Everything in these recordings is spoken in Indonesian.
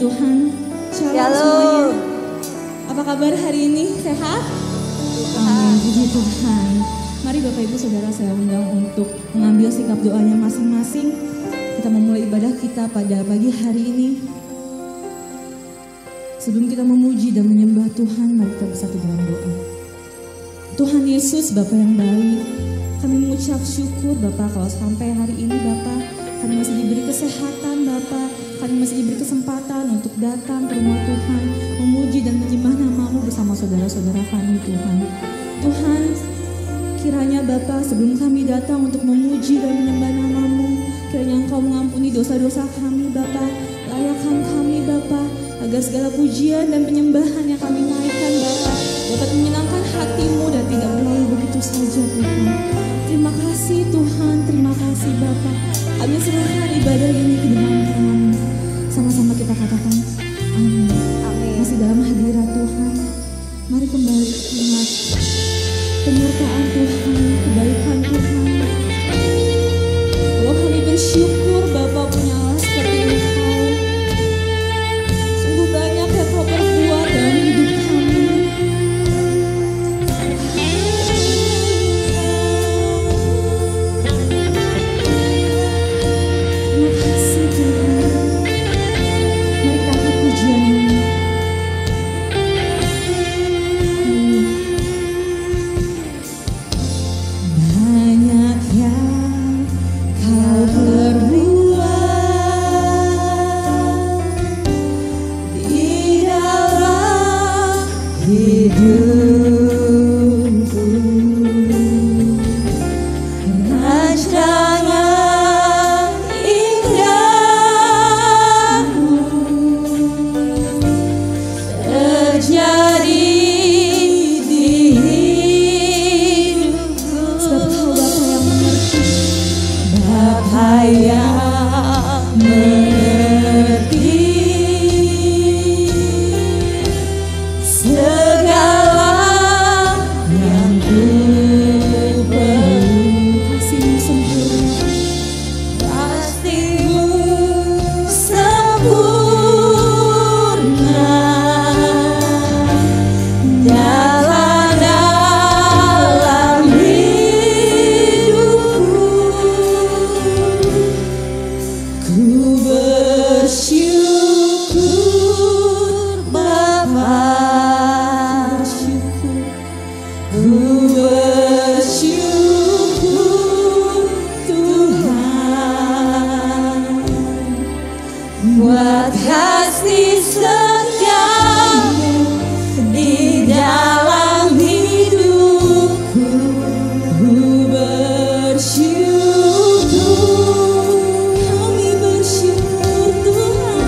Tuhan. Shalom semuanya. Apa kabar hari ini? Sehat? Amin, puji Tuhan. Mari Bapak Ibu Saudara saya undang untuk mengambil sikap doanya masing-masing. Kita memulai ibadah kita pada pagi hari ini. Sebelum kita memuji dan menyembah Tuhan, mari kita bersatu dalam doa. Tuhan Yesus, Bapa yang baik, kami mengucap syukur Bapa kalau sampai hari ini Bapa, kami masih diberi kesehatan Bapa, kami masih diberi kesempatan untuk datang ke rumah Tuhan, memuji dan menyembah nama-Mu bersama saudara-saudara kami Tuhan. Tuhan, kiranya Bapa sebelum kami datang untuk memuji dan menyembah nama-Mu, kiranya Engkau mengampuni dosa-dosa kami Bapa, layakkan kami Bapa, agar segala pujian dan penyembahan yang kami naikkan Bapa dapat menyenangkan hati-Mu dan tidak berlalu begitu saja Tuhan. Terima kasih Tuhan, terima kasih Bapa. Kami serahkan ibadah ini ke dalam tangan-Mu. Sama-sama kita katakan amin. Amin. Masih dalam hadirat Tuhan, mari kembali ingat penyertaan Tuhan, kebaikan Tuhan. Oh, kami bersyukur Bapa punya Allah seperti Engkau. Sungguh banyak yang Kau perbuat dalam hidup kami. Terima kasih Tuhan. Mari kita angkat pujian-Mu. Banyak yang Kau perbuat di dalam hidupku, rancangan indahmu terjadi di hidupku. Sebab Bapa yang mengerti segala yang ku perlu. Kasih-Mu sempurna, kasih-Mu sempurna dalam hidupku. Ku bersyukur Bapa, ku bersyukur Tuhan buat kasih setiamu di dalam hidupku. Ku bersyukur, kami bersyukur Tuhan.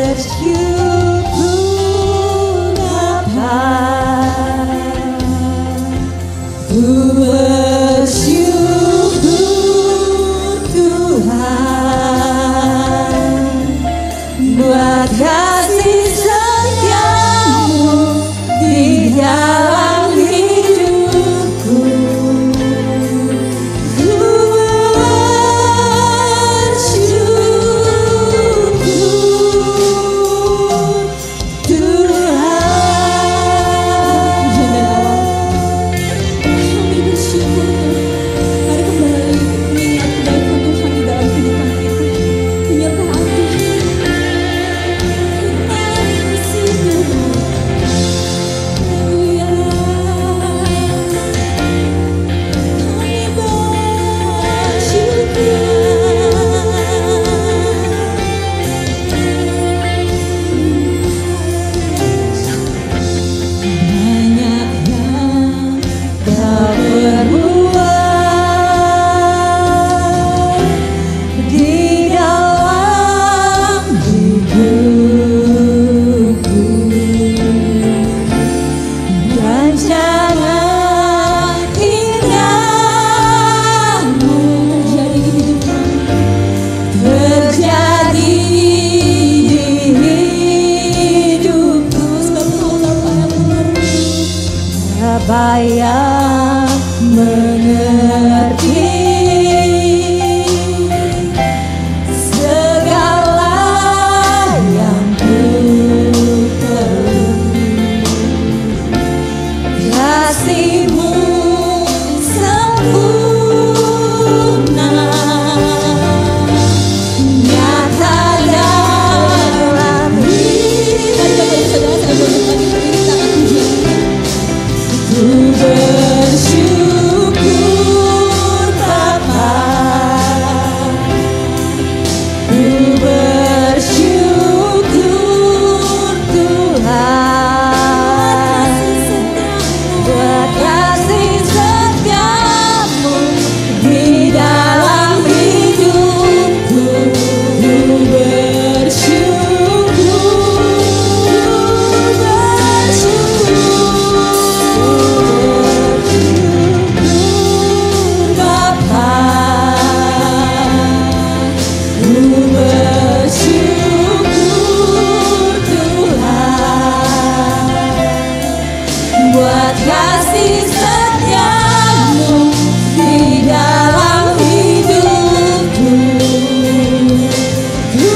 Bersyukur Bapa, ku bersyukur Tuhan buat kasih setiamu di dalam hidupku. Ku bersyukur Tuhan. Kami bersyukur Tuhan. Mari kembali mengingat kebaikan Tuhan di dalam kehidupan kita. Penyertaan Tuhan. Terima kasih Tuhan. Haleluya. Kami bersyukur. Banyak yang Kau perbuat di dalam hidupku, rancangan indahmu terjadi di hidup kami, terjadi di hidupku. Sebab Bapa yang mengerti segala kasih setiamu di dalam hidupku. Ku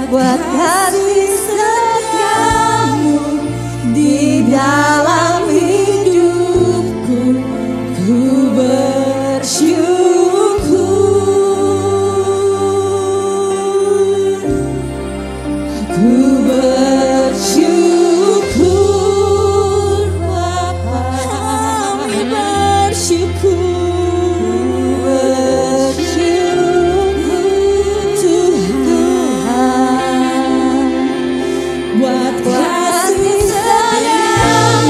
buat kasih setiamu di dalam hidupku. Ku bersyukur, ku bersyukur Bapa, kami bersyukur. Buat kasih sayang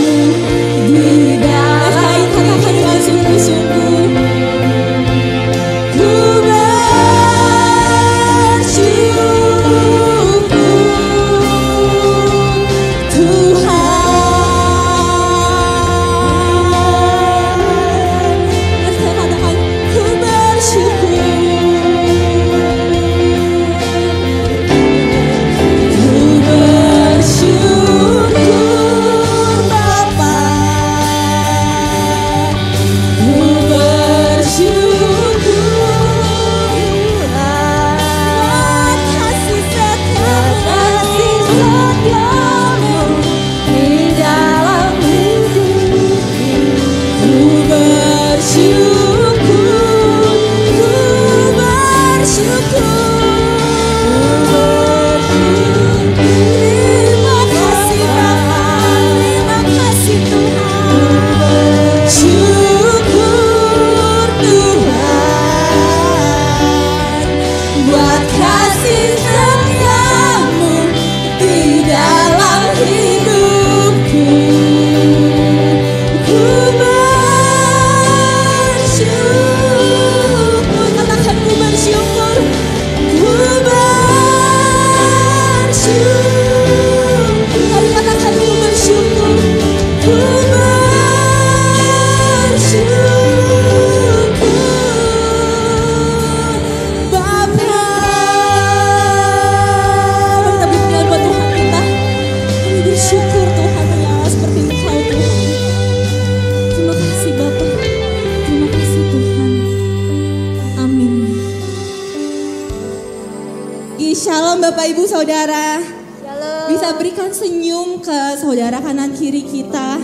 Saudara. Shalom. Bisa berikan senyum ke saudara kanan kiri kita.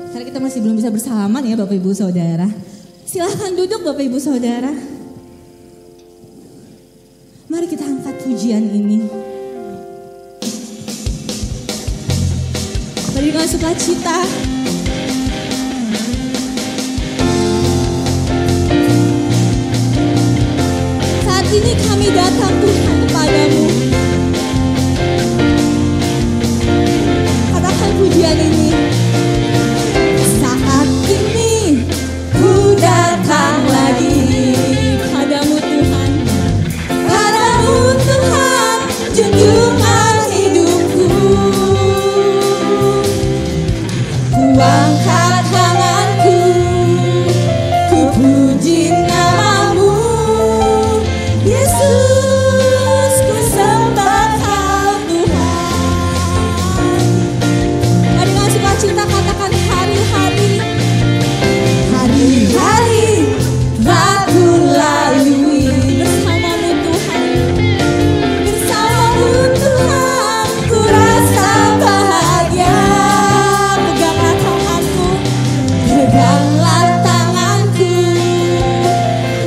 Karena kita masih belum bisa bersalaman ya Bapak Ibu Saudara. Silahkan duduk Bapak Ibu Saudara. Mari kita angkat pujian ini. Mari dengan sukacita. Saat ini kami datang Tuhan kepadamu. Katakan pujian ini. Saat ini ku datang lagi padamu Tuhan. Padamu Tuhan, junjungan hidupku. Ku angkat tanganku, ku puji namamu. Yesus, ku sembah Kau Tuhan. Mari dengan sukacita katakan hari-hari. Hari-hari aku lalui bersamamu Tuhan. Bersamamu Tuhan, ku rasa bahagia. Peganglah tanganku, peganglah tanganku,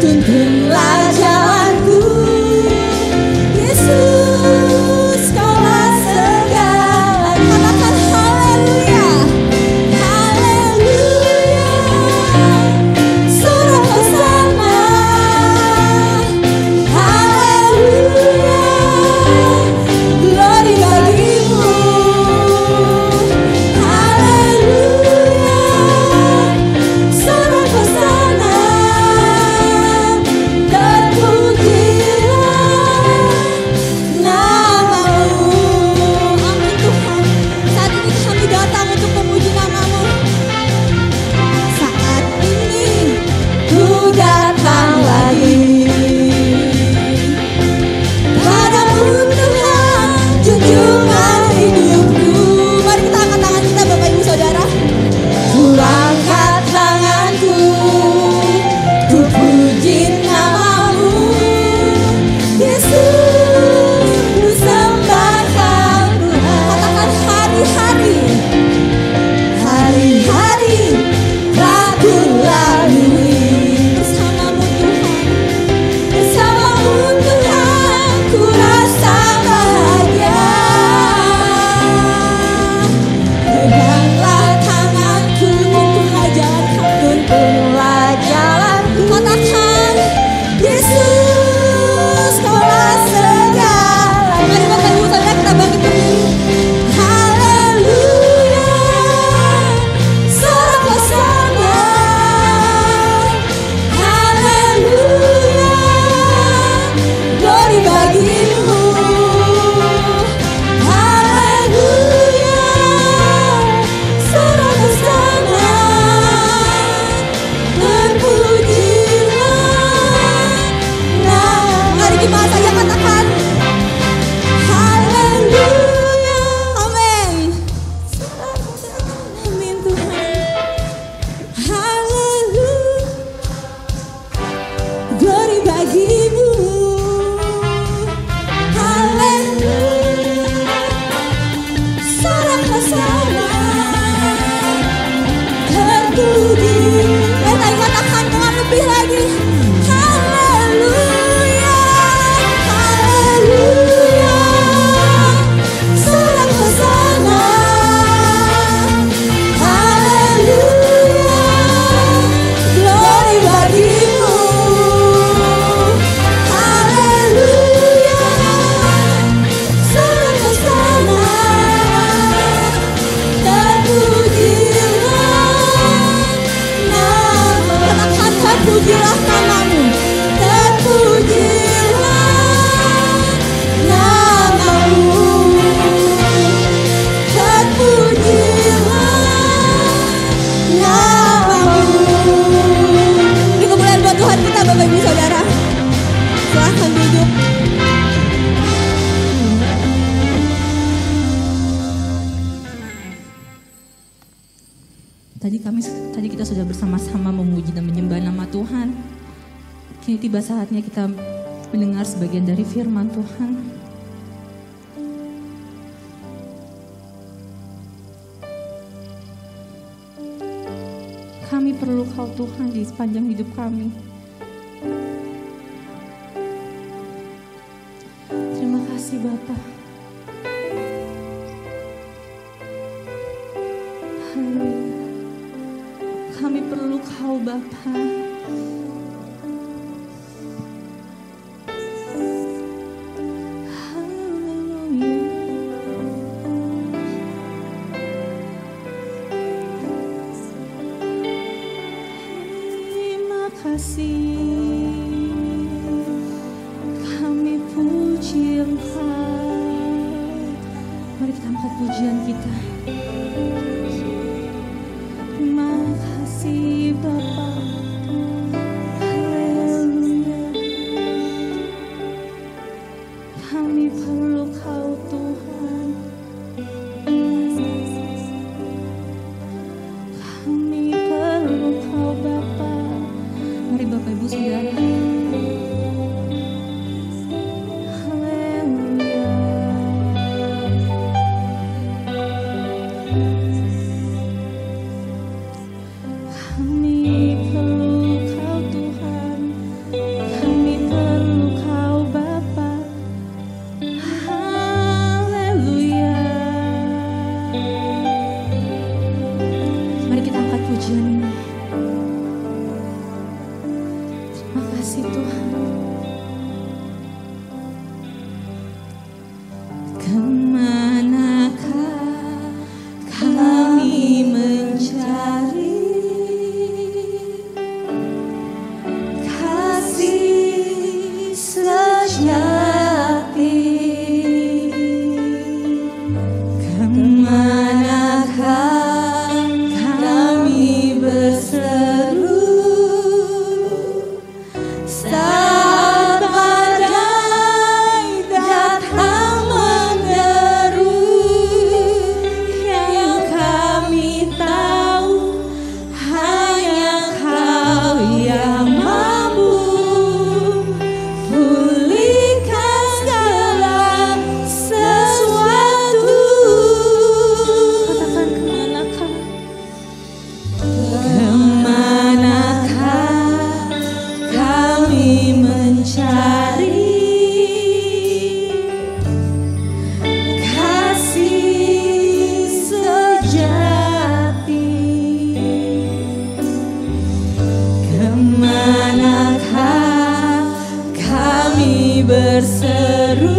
tuntunlah jalanku. Yesus, Kaulah segala. Katakan haleluya, haleluya. Sorak hosana, haleluya. Glory bagimu, haleluya. Sorak hosana, terpujilah namamu. Amin Tuhan. Saat ini kami datang untuk memuji namamu. Saat ini ku datang lagi padamu Tuhan, junjungan hidupku. Mari kita angkat tangan kita Bapak Ibu Saudara. Ku angkat tanganku, ku puji namamu. Yesus, ku sembah Kau Tuhan. Katakan hari-hari. Hari-hari aku lalui bersamamu Tuhan. Bersamamu Tuhan, ku rasa bahagia. Peganglah tanganku, tuntunlah jalanku, tuntunlah jalanku. Katakan, Yesus, Kaulah segala. Mari Bapak Ibu Saudara kita bangkit berdiri. Haleluya, sorak hosana, haleluya. Glory bagimu, haleluya. Sorak hosana, terpujilah. Mari kita saja katakan haleluya, amin. Amin Tuhan, haleluya. Glory bagimu, haleluya. Sorak hosana, terpuji. Kita katakan dengan lebih lagi. Haleluya, haleluya. Sorak hosana, haleluya. Glory bagimu, haleluya. Sorak hosana, terpujilah namamu. Katakan terpujilah namamu, terpujilah namamu, terpujilah namamu. Ini kemuliaan buat Tuhan kita Bapak Ibu Saudara. Silahkan duduk. Tadi kita sudah bersama-sama memuji dan menyembah nama Tuhan. Kini tiba saatnya kita mendengar sebagian dari firman Tuhan. Kami perlu Kau Tuhan di sepanjang hidup kami. Terima kasih Bapa. Haleluya. Kami perlu Kau Bapa. Kami puji Engkau. Mari kita angkat pujian kita. Terima kasih Bapa. Haleluya. Kami perlu Kau Tuhan. Kami perlu Kau Bapa. Mari Bapak Ibu Saudara. Haleluya. Kami perlu Kau Tuhan. Kami perlu Kau Bapa. Haleluya. Mari kita angkat pujian ini. Makasih Tuhan. Kemanakah kami mencari kasih sejati? Kemanakah kami berseru saat badai datang menderu? Yang kami tahu hanya Kau yang mampu pulihkan segala sesuatu. Katakan kemanakah? Kemanakah kami mencari kasih sejati? Kemanakah kami berseru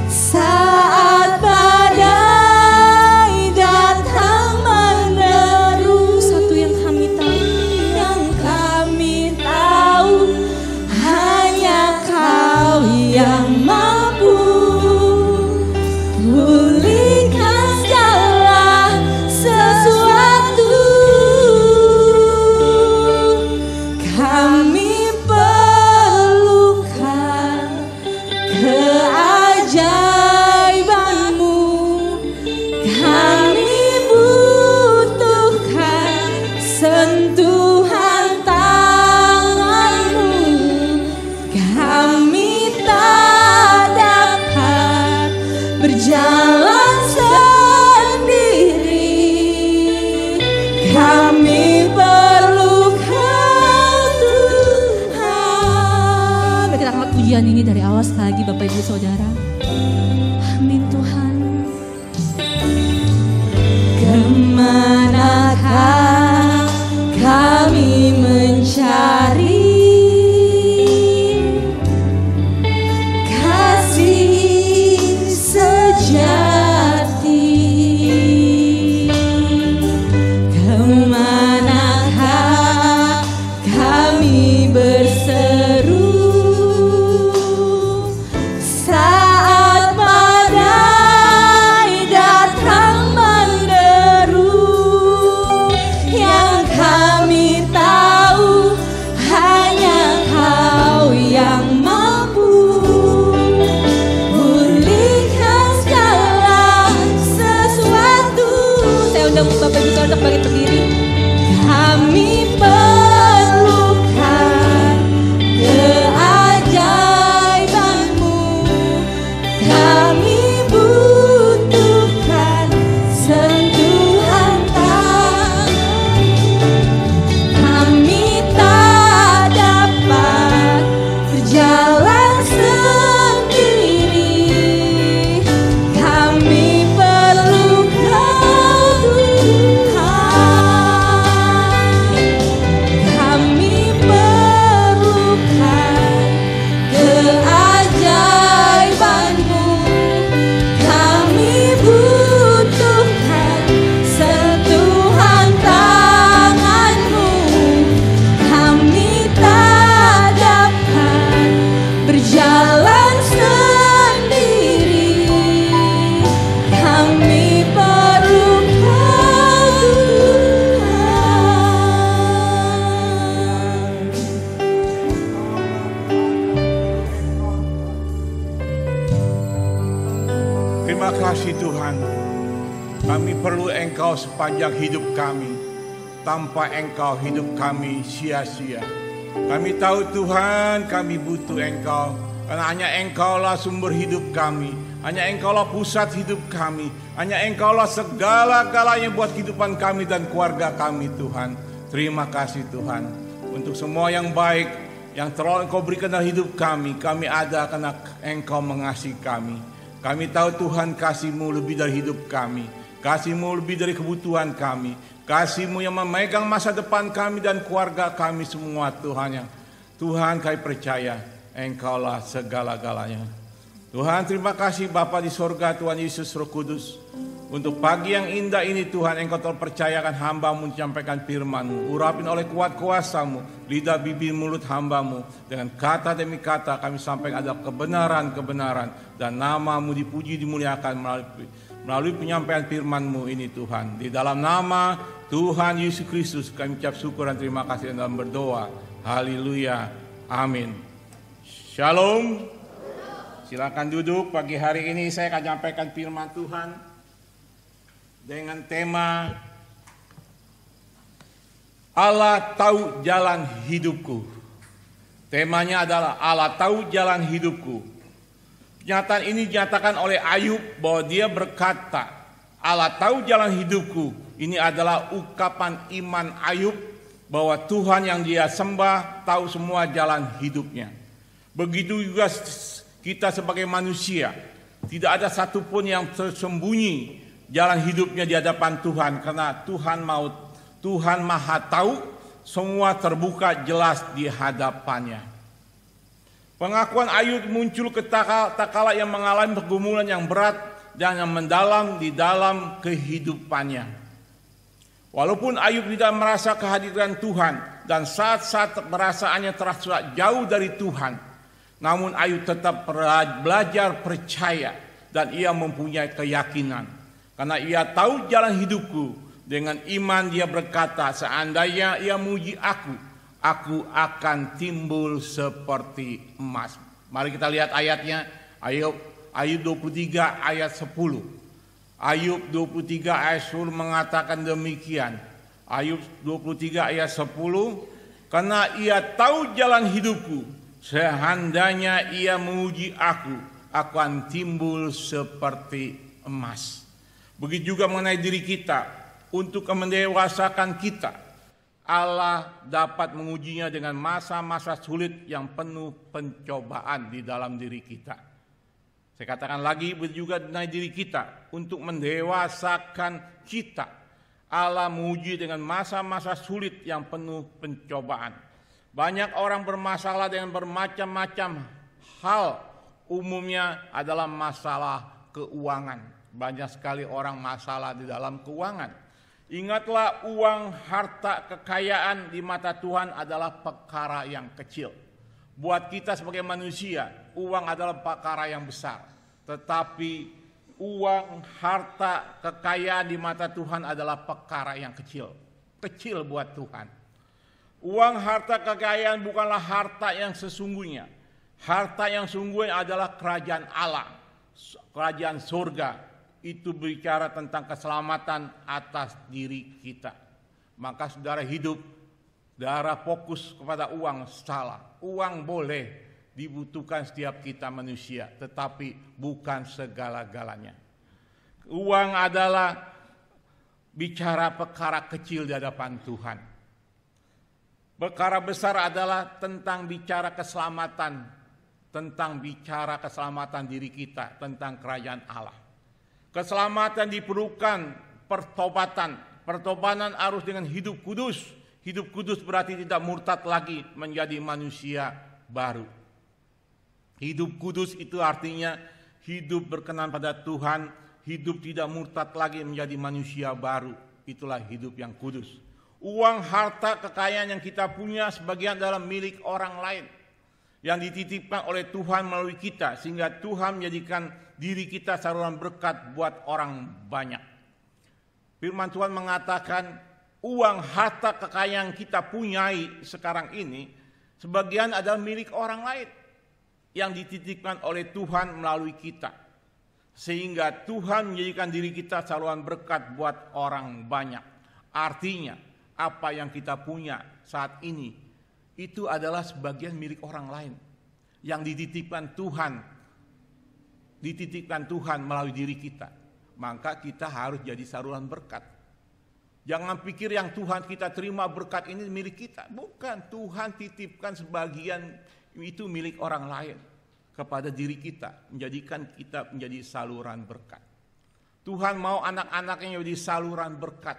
saat badai datang menderu? Satu yang kami tahu, hanya Kau yang mampu pulihkan segala sesuatu. Kami perlukan keajaiban-Mu. Kami butuhkan sentuhan tangan-Mu. Kami tak dapat berjalan sendiri. Kami perlu Kau Tuhan. Kita angkat pujian ini dari awal sekali lagi Bapak Ibu Saudara. Amin Tuhan. Kemanakah kami mencari kasih sejati? Kemanakah kami berseru saat badai datang menderu? Yang kami tahu hanya Kau yang mampu pulihkan segala sesuatu. Saya undang Bapak Ibu Saudara untuk bangkit berdiri. Kami perlukan keajaiban-Mu. Kami butuhkan sentuhan tangan-Mu. Kami perlu Engkau sepanjang hidup kami. Tanpa Engkau hidup kami sia-sia. Kami tahu Tuhan, kami butuh Engkau. Karena hanya Engkaulah sumber hidup kami. Hanya Engkaulah pusat hidup kami. Hanya Engkaulah segala-galanya buat kehidupan kami dan keluarga kami, Tuhan. Terima kasih Tuhan. Untuk semua yang baik, yang telah Engkau berikan dalam hidup kami. Kami ada karena Engkau mengasihi kami. Kami tahu Tuhan, kasih-Mu lebih dari hidup kami. Kasih-Mu lebih dari kebutuhan kami. Kasih-Mu yang memegang masa depan kami dan keluarga kami semua, Tuhan. Tuhan, kami percaya Engkaulah segala-galanya. Tuhan, terima kasih Bapa di sorga, Tuhan Yesus Roh Kudus. Untuk pagi yang indah ini Tuhan, Engkau telah percayakan hamba-Mu menyampaikan firman-Mu. Urapin oleh kuat kuasa-Mu, lidah bibir mulut hamba-Mu. Dengan kata demi kata kami sampaikan ada kebenaran-kebenaran. Dan nama-Mu dipuji dimuliakan melalui penyampaian firman-Mu ini Tuhan. Di dalam nama Tuhan Yesus Kristus kami ucap syukur dan terima kasih dalam berdoa. Haleluya. Amin. Shalom. Silakan duduk. Pagi hari ini saya akan menyampaikan firman Tuhan dengan tema Allah tahu jalan hidupku. Temanya adalah Allah tahu jalan hidupku. Kenyataan ini dinyatakan oleh Ayub bahwa dia berkata, Allah tahu jalan hidupku. Ini adalah ungkapan iman Ayub bahwa Tuhan yang dia sembah tahu semua jalan hidupnya. Begitu juga kita sebagai manusia, tidak ada satupun yang tersembunyi jalan hidupnya di hadapan Tuhan, karena Tuhan Maha Tahu, semua terbuka jelas di hadapannya. Pengakuan Ayub muncul tatkala yang mengalami pergumulan yang berat dan yang mendalam di dalam kehidupannya. Walaupun Ayub tidak merasa kehadiran Tuhan dan saat-saat perasaannya terasa jauh dari Tuhan, namun Ayub tetap belajar percaya dan ia mempunyai keyakinan. Karena ia tahu jalan hidupku, dengan iman dia berkata, seandainya ia memuji aku akan timbul seperti emas. Mari kita lihat ayatnya, Ayub 23 ayat 10. Ayub 23 ayat 10 mengatakan demikian. Ayub 23 ayat 10, karena ia tahu jalan hidupku, seandainya ia memuji aku akan timbul seperti emas. Begitu juga mengenai diri kita, untuk mendewasakan kita, Allah dapat mengujinya dengan masa-masa sulit yang penuh pencobaan di dalam diri kita. Saya katakan lagi, begitu juga mengenai diri kita, untuk mendewasakan kita, Allah menguji dengan masa-masa sulit yang penuh pencobaan. Banyak orang bermasalah dengan bermacam-macam hal, umumnya adalah masalah keuangan. Banyak sekali orang masalah di dalam keuangan. Ingatlah, uang, harta, kekayaan di mata Tuhan adalah perkara yang kecil. Buat kita sebagai manusia, uang adalah perkara yang besar. Tetapi uang, harta, kekayaan di mata Tuhan adalah perkara yang kecil. Kecil buat Tuhan. Uang, harta, kekayaan bukanlah harta yang sesungguhnya. Harta yang sungguhnya adalah kerajaan Allah, kerajaan surga. Itu bicara tentang keselamatan atas diri kita. Maka saudara hidup, saudara fokus kepada uang, salah. Uang boleh dibutuhkan setiap kita manusia, tetapi bukan segala-galanya. Uang adalah bicara perkara kecil di hadapan Tuhan. Perkara besar adalah tentang bicara keselamatan, tentang bicara keselamatan diri kita, tentang kerajaan Allah. Keselamatan diperlukan pertobatan. Pertobatan harus dengan hidup kudus. Hidup kudus berarti tidak murtad lagi, menjadi manusia baru. Hidup kudus itu artinya hidup berkenan pada Tuhan, hidup tidak murtad lagi, menjadi manusia baru. Itulah hidup yang kudus. Uang, harta, kekayaan yang kita punya sebagian dalam milik orang lain yang dititipkan oleh Tuhan melalui kita, sehingga Tuhan menjadikan diri kita saluran berkat buat orang banyak. Firman Tuhan mengatakan uang, harta, kekayaan yang kita punyai sekarang ini sebagian adalah milik orang lain yang dititipkan oleh Tuhan melalui kita. Sehingga Tuhan menjadikan diri kita saluran berkat buat orang banyak. Artinya, apa yang kita punya saat ini, itu adalah sebagian milik orang lain. Yang dititipkan Tuhan melalui diri kita. Maka kita harus jadi saluran berkat. Jangan pikir yang Tuhan kita terima berkat ini milik kita. Bukan, Tuhan titipkan sebagian itu milik orang lain kepada diri kita, menjadikan kita menjadi saluran berkat. Tuhan mau anak-anaknya menjadi saluran berkat.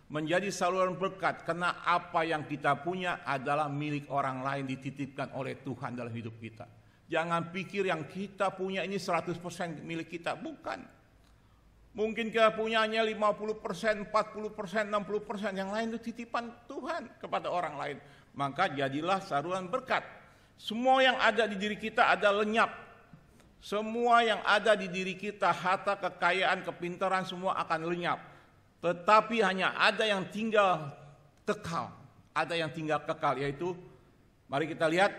Menjadi saluran berkat karena apa yang kita punya adalah milik orang lain, dititipkan oleh Tuhan dalam hidup kita. Jangan pikir yang kita punya ini 100% milik kita. Bukan. Mungkin kita punyanya 50%, 40%, 60%. Yang lain itu titipan Tuhan kepada orang lain. Maka jadilah saluran berkat. Semua yang ada di diri kita ada lenyap. Semua yang ada di diri kita, harta, kekayaan, kepintaran, semua akan lenyap. Tetapi hanya ada yang tinggal kekal. Ada yang tinggal kekal, yaitu, mari kita lihat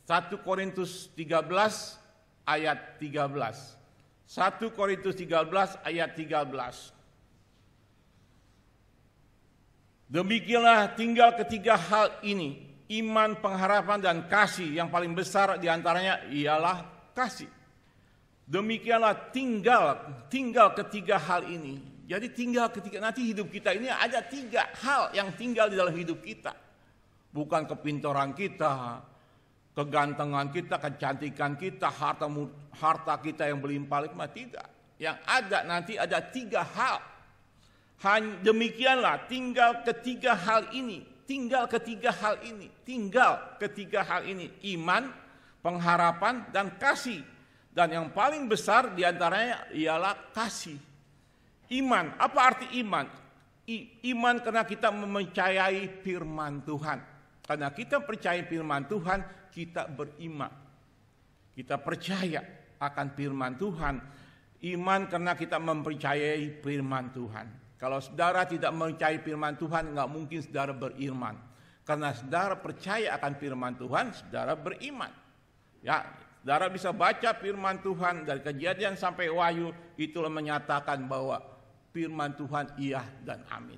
1 Korintus 13 ayat 13. 1 Korintus 13 ayat 13. Demikianlah tinggal ketiga hal ini, iman, pengharapan, dan kasih. Yang paling besar diantaranya ialah kasih. Demikianlah tinggal ketiga hal ini. Jadi tinggal ketiga, nanti hidup kita ini ada 3 hal yang tinggal di dalam hidup kita. Bukan kepintaran kita, kegantengan kita, kecantikan kita, harta kita yang berlimpah-limpah, tidak. Yang ada nanti ada 3 hal. Demikianlah tinggal ketiga hal ini. Tinggal ketiga hal ini. Iman, pengharapan, dan kasih. Dan yang paling besar diantaranya ialah kasih. Iman, apa arti iman? Iman karena kita mempercayai firman Tuhan. Karena kita percaya firman Tuhan, kita beriman. Kita percaya akan firman Tuhan. Iman karena kita mempercayai firman Tuhan. Kalau saudara tidak mempercayai firman Tuhan, enggak mungkin saudara beriman. Karena saudara percaya akan firman Tuhan, saudara beriman. Ya, saudara bisa baca firman Tuhan dari Kejadian sampai Wahyu, itulah menyatakan bahwa firman Tuhan iya dan amin.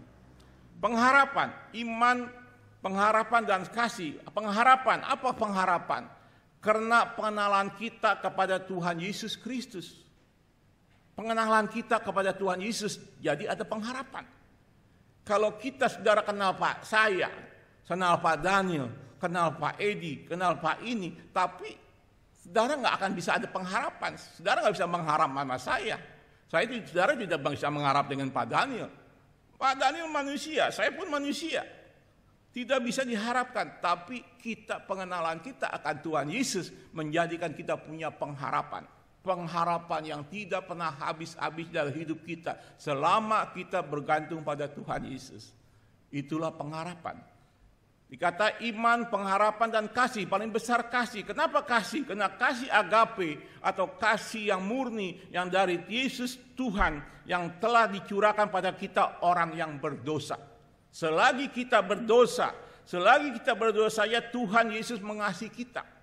Pengharapan, iman, pengharapan dan kasih. Pengharapan, apa pengharapan? Karena pengenalan kita kepada Tuhan Yesus Kristus. Pengenalan kita kepada Tuhan Yesus, jadi ada pengharapan. Kalau kita saudara kenal Pak saya, kenal Pak Daniel, kenal Pak Edi, kenal Pak ini, tapi saudara nggak akan bisa ada pengharapan. Saudara nggak bisa mengharap sama saya. Saudara tidak bisa mengharap dengan Pak Daniel. Pak Daniel manusia, saya pun manusia. Tidak bisa diharapkan, tapi pengenalan kita akan Tuhan Yesus menjadikan kita punya pengharapan. Pengharapan yang tidak pernah habis-habis dalam hidup kita selama kita bergantung pada Tuhan Yesus. Itulah pengharapan. Dikata iman, pengharapan, dan kasih. Paling besar kasih. Kenapa kasih? Karena kasih agape atau kasih yang murni yang dari Yesus Tuhan yang telah dicurahkan pada kita orang yang berdosa. Selagi kita berdosa, ya Tuhan Yesus mengasihi kita.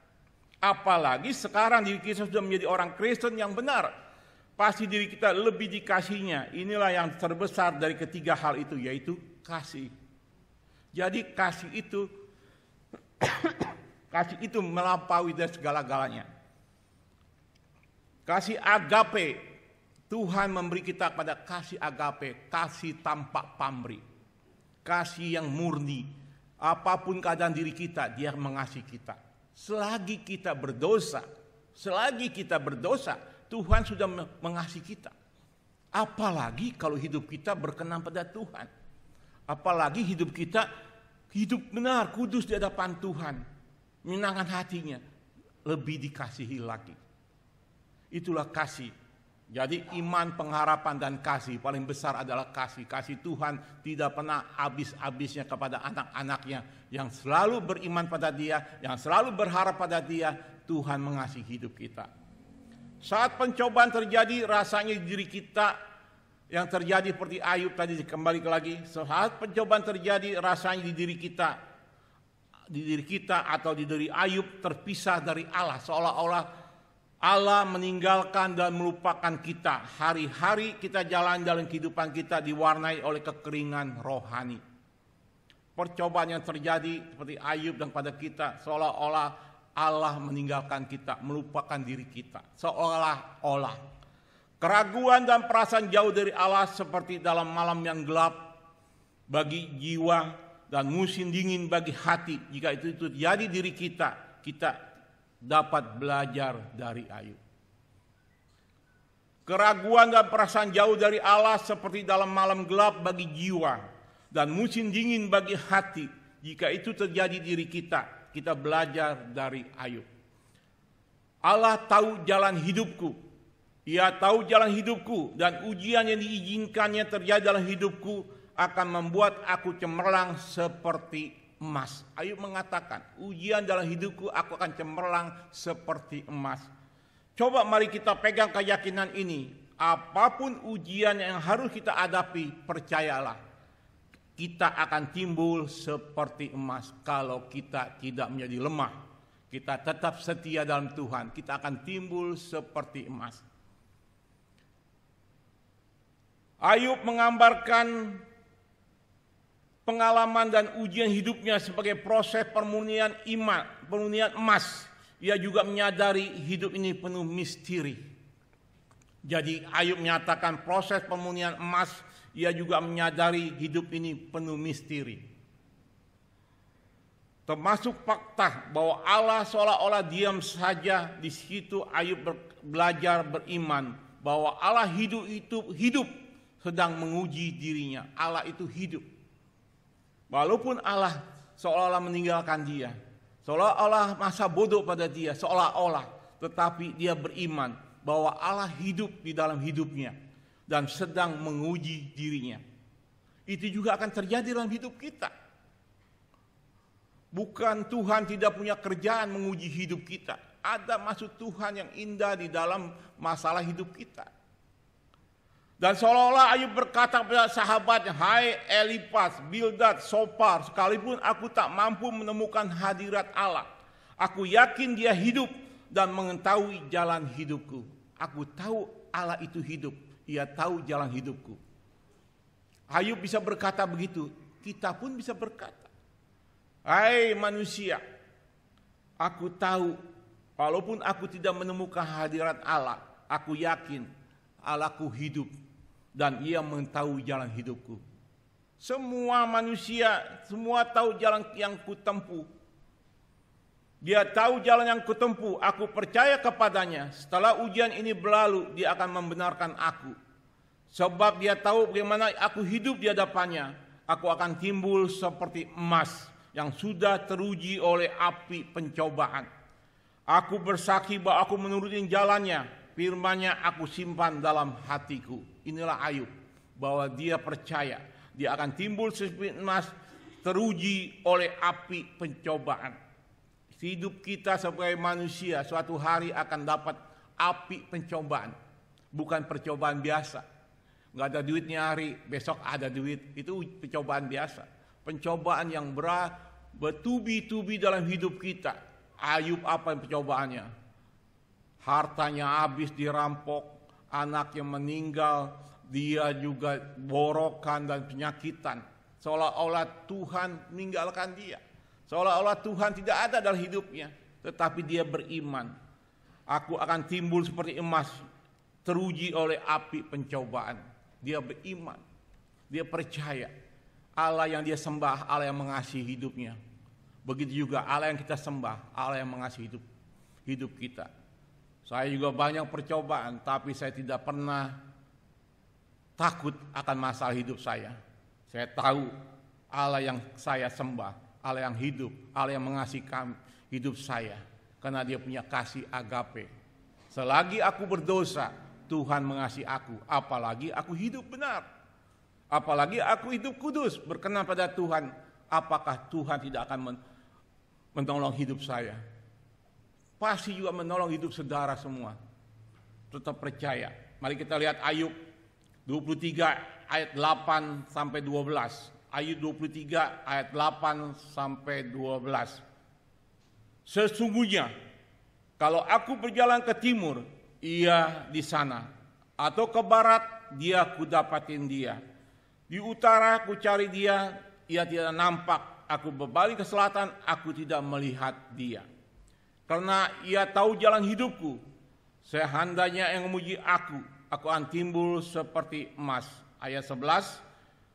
Apalagi sekarang diri kita sudah menjadi orang Kristen yang benar. Pasti diri kita lebih dikasihinya. Inilah yang terbesar dari ketiga hal itu, yaitu kasih. Jadi kasih itu melampaui dari segala-galanya. Kasih agape. Tuhan memberi kita pada kasih agape, kasih tanpa pamrih. Kasih yang murni. Apapun keadaan diri kita, Dia mengasihi kita. Selagi kita berdosa, Tuhan sudah mengasihi kita. Apalagi kalau hidup kita berkenan pada Tuhan. Apalagi hidup kita hidup benar, kudus di hadapan Tuhan. Menyenangkan hatinya, lebih dikasihi lagi. Itulah kasih. Jadi iman, pengharapan, dan kasih. Paling besar adalah kasih. Kasih Tuhan tidak pernah habis-habisnya kepada anak-anaknya. Yang selalu beriman pada Dia, yang selalu berharap pada Dia. Tuhan mengasihi hidup kita. Saat pencobaan terjadi, rasanya di diri kita yang terjadi seperti Ayub tadi, kembali lagi. Saat pencobaan terjadi, rasanya di diri kita atau di diri Ayub terpisah dari Allah. Seolah-olah Allah meninggalkan dan melupakan kita. Hari-hari kita jalan dalam kehidupan kita diwarnai oleh kekeringan rohani. Percobaan yang terjadi seperti Ayub dan pada kita, seolah-olah Allah meninggalkan kita, melupakan diri kita. Seolah-olah keraguan dan perasaan jauh dari Allah seperti dalam malam yang gelap bagi jiwa dan musim dingin bagi hati. Jika itu terjadi diri kita, kita dapat belajar dari Ayub. Keraguan dan perasaan jauh dari Allah seperti dalam malam gelap bagi jiwa dan musim dingin bagi hati. Jika itu terjadi diri kita, kita belajar dari Ayub. Allah tahu jalan hidupku. Ia tahu jalan hidupku, dan ujian yang diizinkannya terjadi dalam hidupku akan membuat aku cemerlang seperti emas. Ayub mengatakan, ujian dalam hidupku aku akan cemerlang seperti emas. Coba mari kita pegang keyakinan ini. Apapun ujian yang harus kita hadapi, percayalah, kita akan timbul seperti emas. Kalau kita tidak menjadi lemah, kita tetap setia dalam Tuhan, kita akan timbul seperti emas. Ayub menggambarkan pengalaman dan ujian hidupnya sebagai proses permurnian iman, permurnian emas. Ia juga menyadari hidup ini penuh misteri. Jadi Ayub menyatakan proses permurnian emas, ia juga menyadari hidup ini penuh misteri. Termasuk fakta bahwa Allah seolah-olah diam saja. Di situ Ayub belajar beriman bahwa Allah hidup sedang menguji dirinya. Allah itu hidup. Walaupun Allah seolah-olah meninggalkan dia, seolah-olah masa bodoh pada dia, seolah-olah, tetapi dia beriman bahwa Allah hidup di dalam hidupnya dan sedang menguji dirinya. Itu juga akan terjadi dalam hidup kita. Bukan Tuhan tidak punya kerjaan menguji hidup kita. Ada maksud Tuhan yang indah di dalam masalah hidup kita. Dan seolah-olah Ayub berkata kepada sahabatnya, hai Elifas, Bildad, Sofar, sekalipun aku tak mampu menemukan hadirat Allah, aku yakin dia hidup dan mengetahui jalan hidupku. Aku tahu Allah itu hidup, ia tahu jalan hidupku. Ayub bisa berkata begitu, kita pun bisa berkata, hai manusia, aku tahu walaupun aku tidak menemukan hadirat Allah, aku yakin Allahku hidup dan ia mengetahui jalan hidupku. Semua manusia, semua tahu jalan yang kutempuh. Dia tahu jalan yang kutempuh, aku percaya kepadanya. Setelah ujian ini berlalu, dia akan membenarkan aku. Sebab dia tahu bagaimana aku hidup di hadapannya. Aku akan timbul seperti emas yang sudah teruji oleh api pencobaan. Aku bersaksi bahwa aku menuruti jalannya, firman-Nya aku simpan dalam hatiku. Inilah Ayub, bahwa dia percaya dia akan timbul seperti emas teruji oleh api pencobaan. Hidup kita sebagai manusia suatu hari akan dapat api pencobaan, bukan percobaan biasa. Nggak ada duitnya hari, besok ada duit, itu pencobaan biasa. Pencobaan yang berat, bertubi-tubi dalam hidup kita. Ayub apa yang percobaannya? Hartanya habis dirampok, anaknya meninggal, dia juga borokan dan penyakitan. Seolah-olah Tuhan meninggalkan dia. Seolah-olah Tuhan tidak ada dalam hidupnya. Tetapi dia beriman. Aku akan timbul seperti emas, teruji oleh api pencobaan. Dia beriman. Dia percaya. Allah yang dia sembah, Allah yang mengasihi hidupnya. Begitu juga Allah yang kita sembah, Allah yang mengasihi hidup kita. Saya juga banyak percobaan, tapi saya tidak pernah takut akan masalah hidup saya. Saya tahu Allah yang saya sembah, Allah yang hidup, Allah yang mengasihi hidup saya. Karena dia punya kasih agape. Selagi aku berdosa, Tuhan mengasihi aku. Apalagi aku hidup benar. Apalagi aku hidup kudus, berkenan pada Tuhan. Apakah Tuhan tidak akan menolong hidup saya? Pasti juga menolong hidup saudara semua. Tetap percaya. Mari kita lihat Ayub 23 ayat 8 sampai 12. Ayub 23 ayat 8 sampai 12. Sesungguhnya Kalau aku berjalan ke timur, ia di sana. Atau ke barat, dia kudapatin dia. Di utara ku cari dia, ia tidak nampak. Aku berbalik ke selatan, aku tidak melihat dia. Karena ia tahu jalan hidupku, seandainya yang memuji aku akan timbul seperti emas. Ayat 11,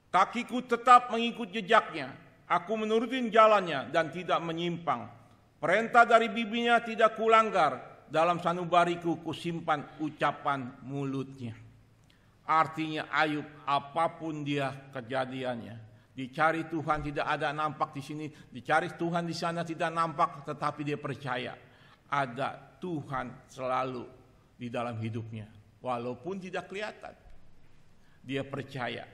kakiku tetap mengikut jejaknya, aku menurutin jalannya dan tidak menyimpang. Perintah dari bibirnya tidak kulanggar, dalam sanubariku kusimpan ucapan mulutnya. Artinya Ayub, apapun dia kejadiannya, dicari Tuhan tidak ada nampak di sini, dicari Tuhan di sana tidak nampak, tetapi dia percaya ada Tuhan selalu di dalam hidupnya, walaupun tidak kelihatan. Dia percaya.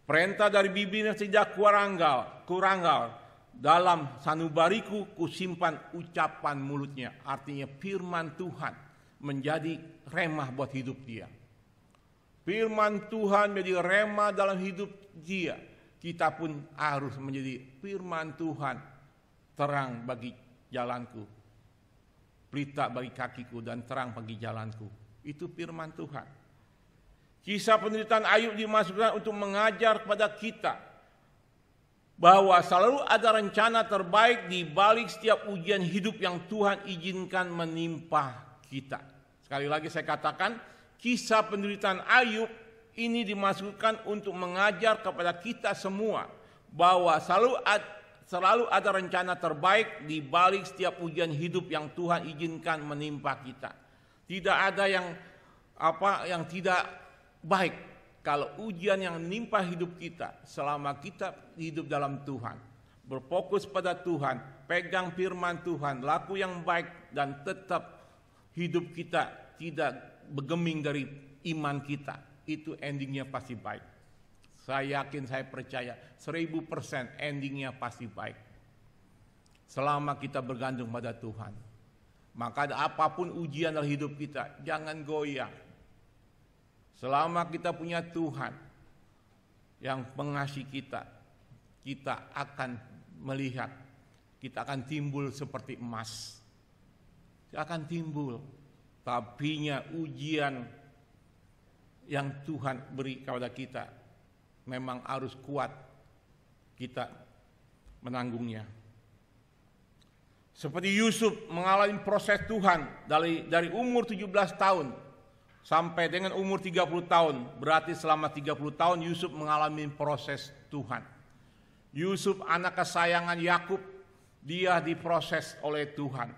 Perintah dari bibirnya tidak kuranggal. Dalam sanubariku kusimpan ucapan mulutnya. Artinya firman Tuhan menjadi remah buat hidup dia. Firman Tuhan menjadi remah dalam hidup dia. Kita pun harus menjadi firman Tuhan, terang bagi jalanku, pelita bagi kakiku, dan terang bagi jalanku. Itu firman Tuhan. Kisah penderitaan Ayub dimasukkan untuk mengajar kepada kita bahwa selalu ada rencana terbaik di balik setiap ujian hidup yang Tuhan izinkan menimpa kita. Sekali lagi saya katakan, kisah penderitaan Ayub ini dimasukkan untuk mengajar kepada kita semua bahwa selalu ada rencana terbaik di balik setiap ujian hidup yang Tuhan izinkan menimpa kita. Tidak ada yang tidak baik kalau ujian yang menimpa hidup kita selama kita hidup dalam Tuhan. Berfokus pada Tuhan, pegang firman Tuhan, laku yang baik, dan tetap hidup kita tidak bergeming dari iman kita. Itu endingnya pasti baik. Saya yakin, saya percaya 1000% endingnya pasti baik. Selama kita bergantung pada Tuhan. Maka apapun ujian dalam hidup kita, jangan goyah. Selama kita punya Tuhan yang mengasihi kita, kita akan melihat, kita akan timbul seperti emas. Kita akan timbul. Tapinya ujian yang Tuhan beri kepada kita memang harus kuat kita menanggungnya. Seperti Yusuf mengalami proses Tuhan dari umur 17 tahun sampai dengan umur 30 tahun. Berarti selama 30 tahun Yusuf mengalami proses Tuhan. Yusuf anak kesayangan Yakub, dia diproses oleh Tuhan.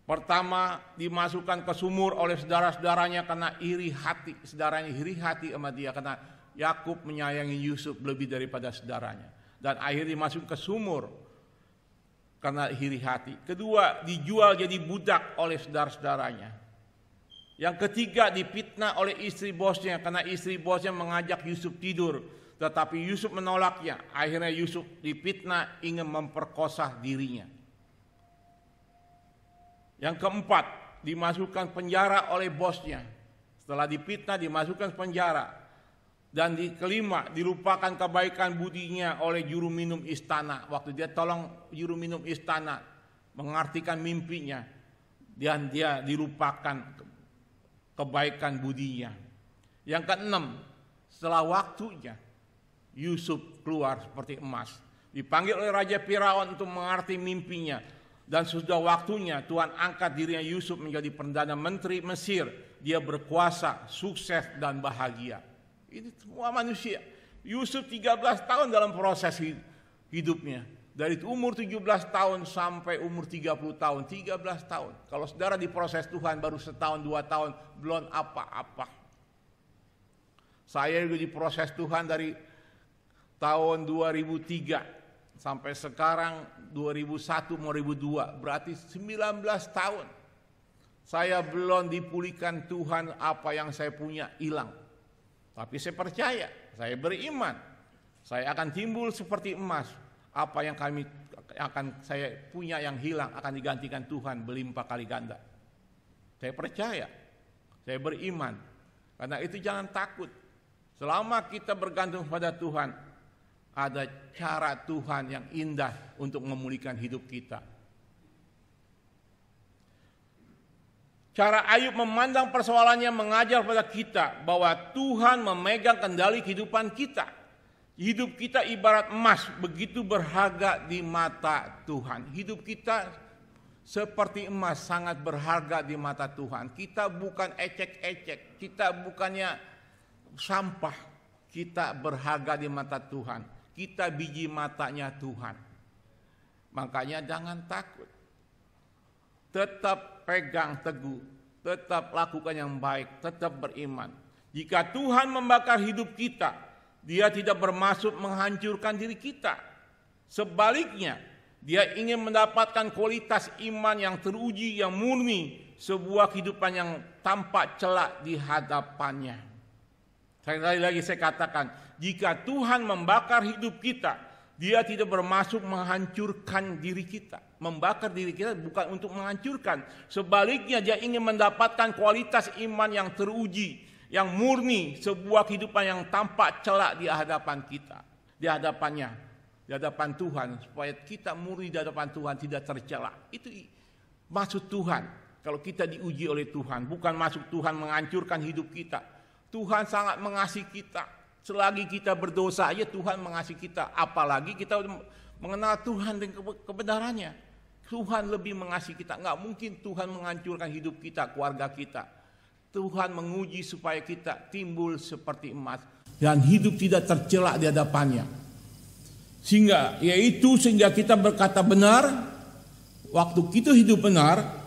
Pertama dimasukkan ke sumur oleh saudara-saudaranya karena iri hati. Saudaranya iri hati sama dia karena Yakub menyayangi Yusuf lebih daripada saudaranya. Dan akhirnya dimasukkan ke sumur karena iri hati. Kedua, dijual jadi budak oleh saudara-saudaranya. Yang ketiga, dipitnah oleh istri bosnya karena istri bosnya mengajak Yusuf tidur, tetapi Yusuf menolaknya. Akhirnya Yusuf dipitnah ingin memperkosa dirinya. Yang keempat, dimasukkan penjara oleh bosnya. Setelah dipitnah dimasukkan penjara. Dan kelima, dilupakan kebaikan budinya oleh juru minum istana. Waktu dia tolong juru minum istana mengartikan mimpinya, dan dia dilupakan kebaikan budinya. Yang keenam, setelah waktunya Yusuf keluar seperti emas. Dipanggil oleh Raja Firaun untuk mengerti mimpinya. Dan sudah waktunya Tuhan angkat dirinya Yusuf menjadi Perdana Menteri Mesir. Dia berkuasa, sukses, dan bahagia. Ini semua manusia. Yusuf 13 tahun dalam proses hidupnya. Dari umur 17 tahun sampai umur 30 tahun. 13 tahun. Kalau saudara diproses Tuhan baru setahun 2 tahun, belum apa-apa. Saya juga diproses Tuhan dari tahun 2003 sampai sekarang 2001 mau 2002. Berarti 19 tahun. Saya belum dipulihkan Tuhan, apa yang saya punya hilang. Tapi saya percaya, saya beriman, saya akan timbul seperti emas. Apa yang saya punya yang hilang akan digantikan Tuhan berlimpah kali ganda. Saya percaya, saya beriman. Karena itu jangan takut. Selama kita bergantung pada Tuhan, ada cara Tuhan yang indah untuk memulihkan hidup kita. Cara Ayub memandang persoalannya mengajar pada kita bahwa Tuhan memegang kendali kehidupan kita. Hidup kita ibarat emas, begitu berharga di mata Tuhan. Hidup kita seperti emas, sangat berharga di mata Tuhan. Kita bukan ecek-ecek, kita bukannya sampah. Kita berharga di mata Tuhan. Kita biji matanya Tuhan. Makanya jangan takut. Tetap pegang teguh, tetap lakukan yang baik, tetap beriman. Jika Tuhan membakar hidup kita, Dia tidak bermaksud menghancurkan diri kita. Sebaliknya, Dia ingin mendapatkan kualitas iman yang teruji, yang murni, sebuah kehidupan yang tanpa celah di hadapannya. Sekali lagi saya katakan, jika Tuhan membakar hidup kita, Dia tidak bermaksud menghancurkan diri kita. Membakar diri kita bukan untuk menghancurkan. Sebaliknya Dia ingin mendapatkan kualitas iman yang teruji, yang murni, sebuah kehidupan yang tanpa celah di hadapan kita, di hadapannya, di hadapan Tuhan, supaya kita murni di hadapan Tuhan, tidak tercela. Itu maksud Tuhan. Kalau kita diuji oleh Tuhan, bukan maksud Tuhan menghancurkan hidup kita. Tuhan sangat mengasihi kita. Selagi kita berdosa aja Tuhan mengasihi kita. Apalagi kita mengenal Tuhan dan kebenarannya. Tuhan lebih mengasihi kita. Enggak mungkin Tuhan menghancurkan hidup kita, keluarga kita. Tuhan menguji supaya kita timbul seperti emas dan hidup tidak tercela di hadapannya. Sehingga kita berkata benar. Waktu kita hidup benar,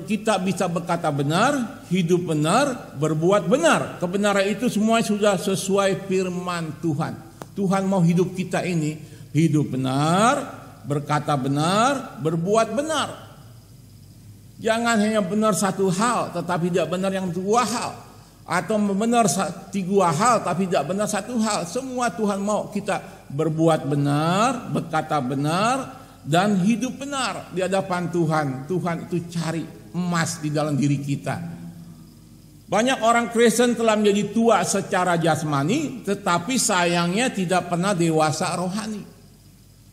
kita bisa berkata benar, hidup benar, berbuat benar. Kebenaran itu semua sudah sesuai firman Tuhan. Tuhan mau hidup kita ini hidup benar, berkata benar, berbuat benar. Jangan hanya benar satu hal, tetapi tidak benar yang dua hal. Atau benar tiga hal, tapi tidak benar satu hal. Semua Tuhan mau kita berbuat benar, berkata benar, dan hidup benar di hadapan Tuhan. Tuhan itu cari emas di dalam diri kita. Banyak orang Kristen telah menjadi tua secara jasmani, tetapi sayangnya tidak pernah dewasa rohani.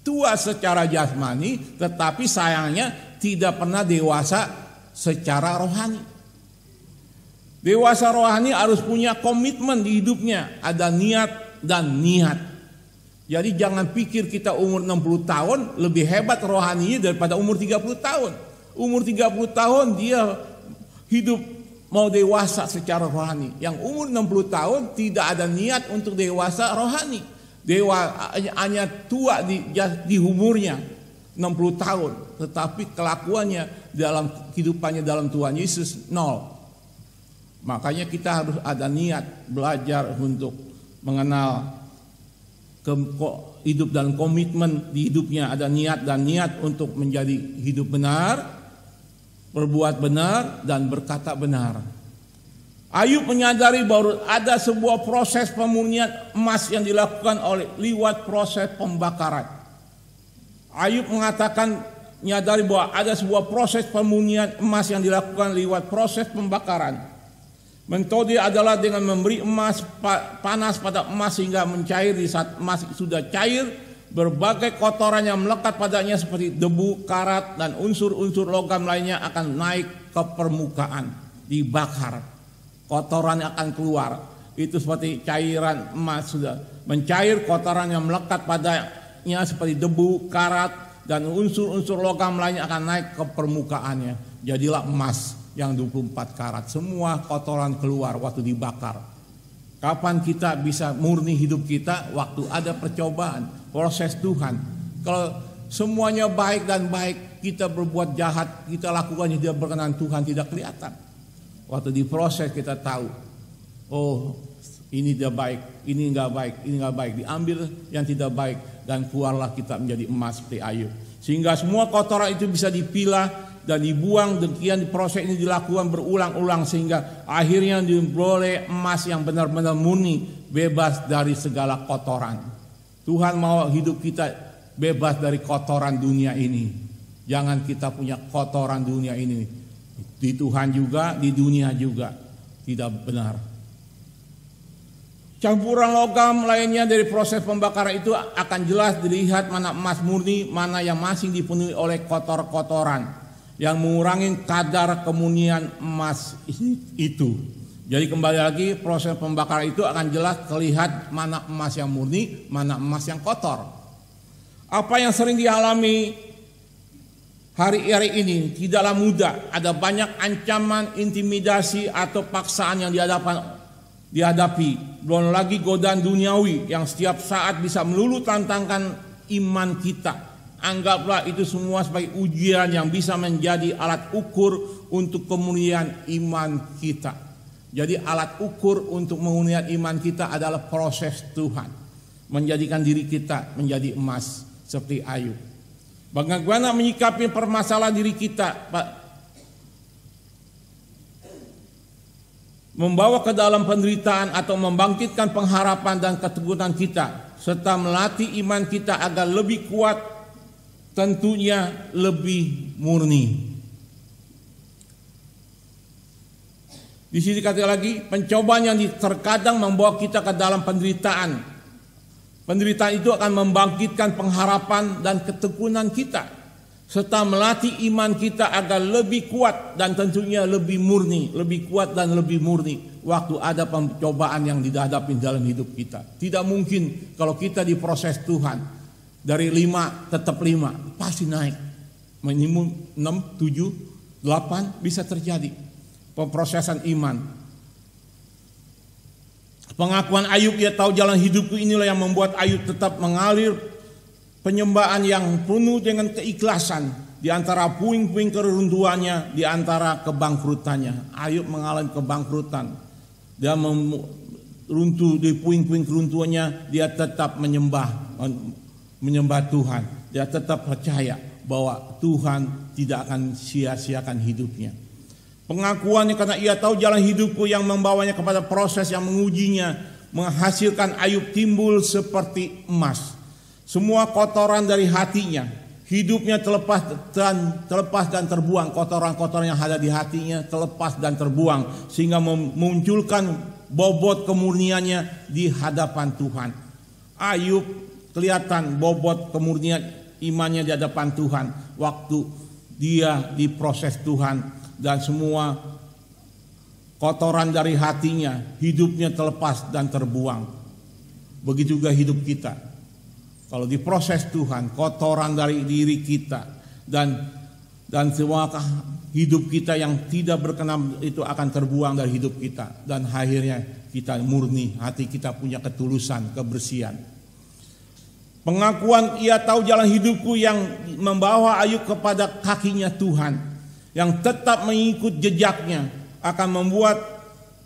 Tua secara jasmani, tetapi sayangnya tidak pernah dewasa secara rohani. Dewasa rohani harus punya komitmen di hidupnya, ada niat dan niat. Jadi jangan pikir kita umur 60 tahun lebih hebat rohaninya daripada umur 30 tahun. Umur 30 tahun dia hidup mau dewasa secara rohani. Yang umur 60 tahun tidak ada niat untuk dewasa rohani. Hanya tua di umurnya 60 tahun. Tetapi kelakuannya dalam kehidupannya dalam Tuhan Yesus nol. Makanya kita harus ada niat belajar untuk mengenal hidup dan komitmen di hidupnya, ada niat dan niat untuk menjadi hidup benar, berbuat benar dan berkata benar. Ayub menyadari bahwa ada sebuah proses pemurnian emas yang dilakukan lewat proses pembakaran. Ayub mengatakan menyadari bahwa ada sebuah proses pemurnian emas yang dilakukan lewat proses pembakaran. Metode adalah dengan memberi emas panas pada emas sehingga mencair. Di saat emas sudah cair, berbagai kotoran yang melekat padanya seperti debu, karat, dan unsur-unsur logam lainnya akan naik ke permukaan, dibakar. Kotoran akan keluar. Itu seperti cairan emas sudah mencair, kotoran yang melekat padanya seperti debu, karat, dan unsur-unsur logam lainnya akan naik ke permukaannya. Jadilah emas yang 24 karat. Semua kotoran keluar waktu dibakar. Kapan kita bisa murni hidup kita? Waktu ada percobaan, proses Tuhan. Kalau semuanya baik dan baik, kita berbuat jahat, kita lakukan yang tidak berkenan Tuhan, tidak kelihatan. Waktu diproses kita tahu, oh ini tidak baik, ini enggak baik, ini enggak baik. Diambil yang tidak baik dan keluarlah kita menjadi emas seperti Ayub. Sehingga semua kotoran itu bisa dipilah dan dibuang. Demikian proses ini dilakukan berulang-ulang sehingga akhirnya diperoleh emas yang benar-benar murni, bebas dari segala kotoran. Tuhan mau hidup kita bebas dari kotoran dunia ini. Jangan kita punya kotoran dunia ini. Di Tuhan juga, di dunia juga tidak benar. Campuran logam lainnya dari proses pembakaran itu akan jelas dilihat mana emas murni, mana yang masih dipenuhi oleh kotor-kotoran. yang mengurangi kadar kemurnian emas itu. Jadi kembali lagi proses pembakaran itu akan jelas terlihat mana emas yang murni, mana emas yang kotor. Apa yang sering dialami hari ini tidaklah mudah. Ada banyak ancaman, intimidasi atau paksaan yang dihadapi. Belum lagi godaan duniawi yang setiap saat bisa melulu tantangkan iman kita. Anggaplah itu semua sebagai ujian yang bisa menjadi alat ukur untuk kemurnian iman kita. Jadi alat ukur untuk mengurnikan iman kita adalah proses Tuhan. Menjadikan diri kita menjadi emas seperti Ayub. Bagaimana menyikapi permasalahan diri kita, Pak? Membawa ke dalam penderitaan atau membangkitkan pengharapan dan keteguhan kita, serta melatih iman kita agar lebih kuat, tentunya lebih murni. Di sini kata lagi, pencobaan yang terkadang membawa kita ke dalam penderitaan. Penderitaan itu akan membangkitkan pengharapan dan ketekunan kita, serta melatih iman kita agar lebih kuat dan tentunya lebih murni, lebih kuat dan lebih murni waktu ada pencobaan yang dihadapi dalam hidup kita. Tidak mungkin kalau kita diproses Tuhan dari 5 tetap 5, pasti naik. Minimum 6, 7, 8 bisa terjadi. Pemprosesan iman. Pengakuan Ayub, ia tahu jalan hidupku, inilah yang membuat Ayub tetap mengalir penyembahan yang penuh dengan keikhlasan di antara puing-puing keruntuhannya, di antara kebangkrutannya. Ayub mengalami kebangkrutan. Dia runtuh di puing-puing keruntuhannya, dia tetap menyembah Tuhan. Dia tetap percaya bahwa Tuhan tidak akan sia-siakan hidupnya. Pengakuannya karena ia tahu jalan hidupku yang membawanya kepada proses yang mengujinya, menghasilkan Ayub timbul seperti emas. Semua kotoran dari hatinya, hidupnya terlepas dan terbuang. Kotoran-kotoran yang ada di hatinya terlepas dan terbuang, sehingga memunculkan bobot kemurniannya di hadapan Tuhan. Ayub kelihatan bobot kemurnian imannya di hadapan Tuhan waktu dia diproses Tuhan. Dan semua kotoran dari hatinya, hidupnya terlepas dan terbuang. Begitu juga hidup kita. Kalau diproses Tuhan, kotoran dari diri kita dan semua hidup kita yang tidak berkenan itu akan terbuang dari hidup kita. Dan akhirnya kita murni, hati kita punya ketulusan, kebersihan. Pengakuan ia tahu jalan hidupku yang membawa Ayub kepada kakinya Tuhan, yang tetap mengikut jejaknya, akan membuat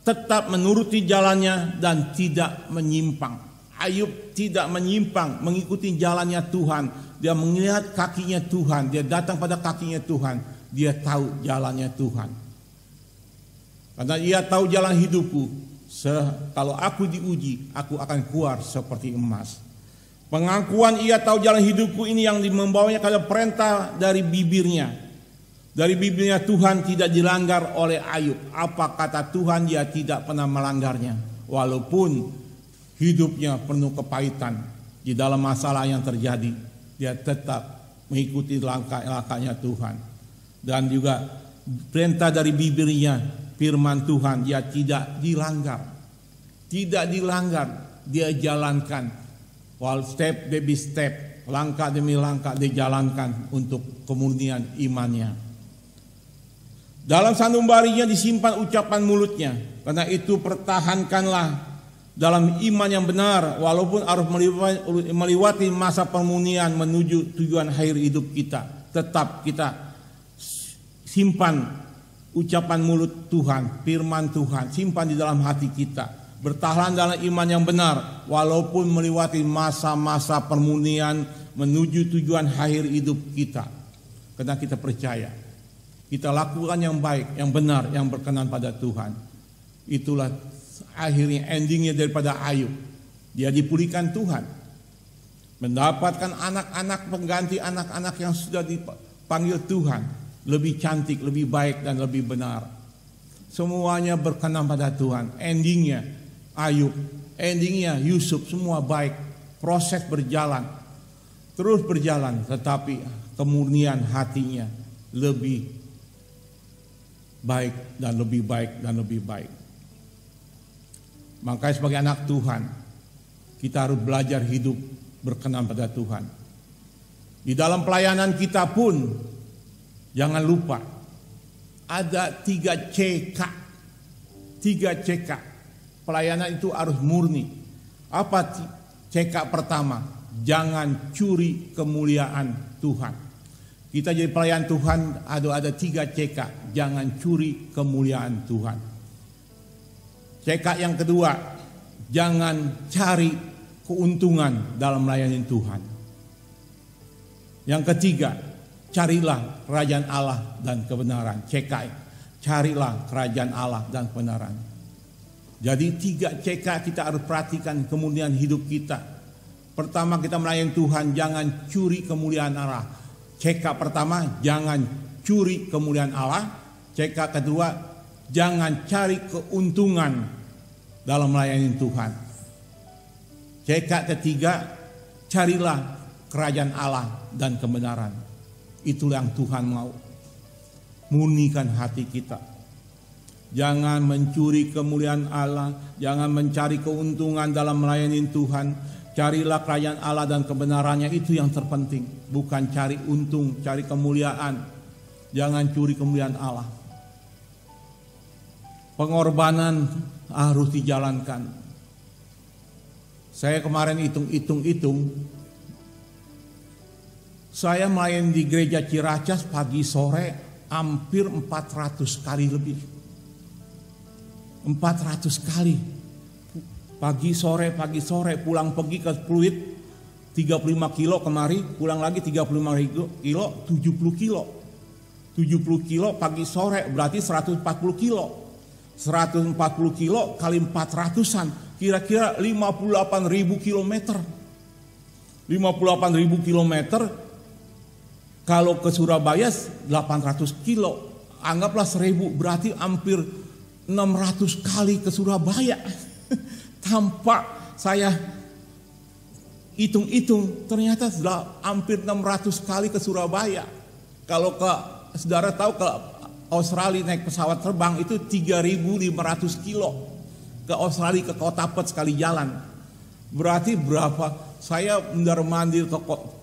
tetap menuruti jalannya dan tidak menyimpang. Ayub tidak menyimpang, mengikuti jalannya Tuhan. Dia melihat kakinya Tuhan, dia datang pada kakinya Tuhan, dia tahu jalannya Tuhan. Karena ia tahu jalan hidupku, kalau aku diuji, aku akan keluar seperti emas. Pengakuan ia tahu jalan hidupku ini yang membawanya kepada perintah dari bibirnya. Dari bibirnya Tuhan tidak dilanggar oleh Ayub. Apa kata Tuhan, dia tidak pernah melanggarnya. Walaupun hidupnya penuh kepahitan, di dalam masalah yang terjadi, dia tetap mengikuti langkah-langkahnya Tuhan. Dan juga perintah dari bibirnya, firman Tuhan, dia tidak dilanggar. Tidak dilanggar, dia jalankan. Step demi step, langkah demi langkah dijalankan untuk kemurnian imannya. Dalam sanubarinya disimpan ucapan mulutnya. Karena itu pertahankanlah dalam iman yang benar, walaupun harus melewati masa permunian menuju tujuan akhir hidup kita. Tetap kita simpan ucapan mulut Tuhan, firman Tuhan, simpan di dalam hati kita. Bertahan dalam iman yang benar, walaupun melewati masa-masa permunian menuju tujuan akhir hidup kita. Karena kita percaya, kita lakukan yang baik, yang benar, yang berkenan pada Tuhan. Itulah akhirnya endingnya daripada Ayub. Dia dipulihkan Tuhan. Mendapatkan anak-anak pengganti anak-anak yang sudah dipanggil Tuhan. Lebih cantik, lebih baik dan lebih benar. Semuanya berkenan pada Tuhan. Endingnya Ayub, endingnya Yusuf, semua baik. Proses berjalan, terus berjalan. Tetapi kemurnian hatinya lebih baik dan lebih baik dan lebih baik. Makanya sebagai anak Tuhan, kita harus belajar hidup berkenan pada Tuhan. Di dalam pelayanan kita pun, jangan lupa, ada 3 CK. 3 CK. Pelayanan itu harus murni. Apa CK pertama? Jangan curi kemuliaan Tuhan. Kita jadi pelayan Tuhan ada 3 CK. Jangan curi kemuliaan Tuhan. CK yang kedua, jangan cari keuntungan dalam melayani Tuhan. Yang ketiga, carilah kerajaan Allah dan kebenaran. CK, carilah kerajaan Allah dan kebenaran. Jadi 3 CK kita harus perhatikan kemuliaan hidup kita. Pertama, kita melayani Tuhan, jangan curi kemuliaan Allah. CK pertama, jangan curi kemuliaan Allah. CK kedua, jangan cari keuntungan dalam melayani Tuhan. CK ketiga, carilah kerajaan Allah dan kebenaran. Itulah yang Tuhan mau. Murnikan hati kita. Jangan mencuri kemuliaan Allah, jangan mencari keuntungan dalam melayani Tuhan. Carilah kerajaan Allah dan kebenarannya, itu yang terpenting. Bukan cari untung, cari kemuliaan. Jangan curi kemuliaan Allah. Pengorbanan harus dijalankan. Saya kemarin hitung-hitung, saya melayani di gereja Ciracas pagi sore hampir 400 kali lebih. 400 kali. Pagi sore, pulang pergi ke Pluit 35 kilo kemari, pulang lagi 35 kilo, 70 kilo. 70 kilo pagi sore berarti 140 kilo. 140 kilo kali 400-an, kira-kira 58.000 kilometer. 58.000 kilometer, kalau ke Surabaya 800 kilo, anggaplah 1.000, berarti hampir 600 kali ke Surabaya. Tanpa saya hitung-hitung, ternyata sudah hampir 600 kali ke Surabaya. Kalau saudara tahu, ke Australia naik pesawat terbang itu 3.500 kilo. Ke Australia, ke kota Perth sekali jalan. Berarti berapa? Saya mondar-mandir ke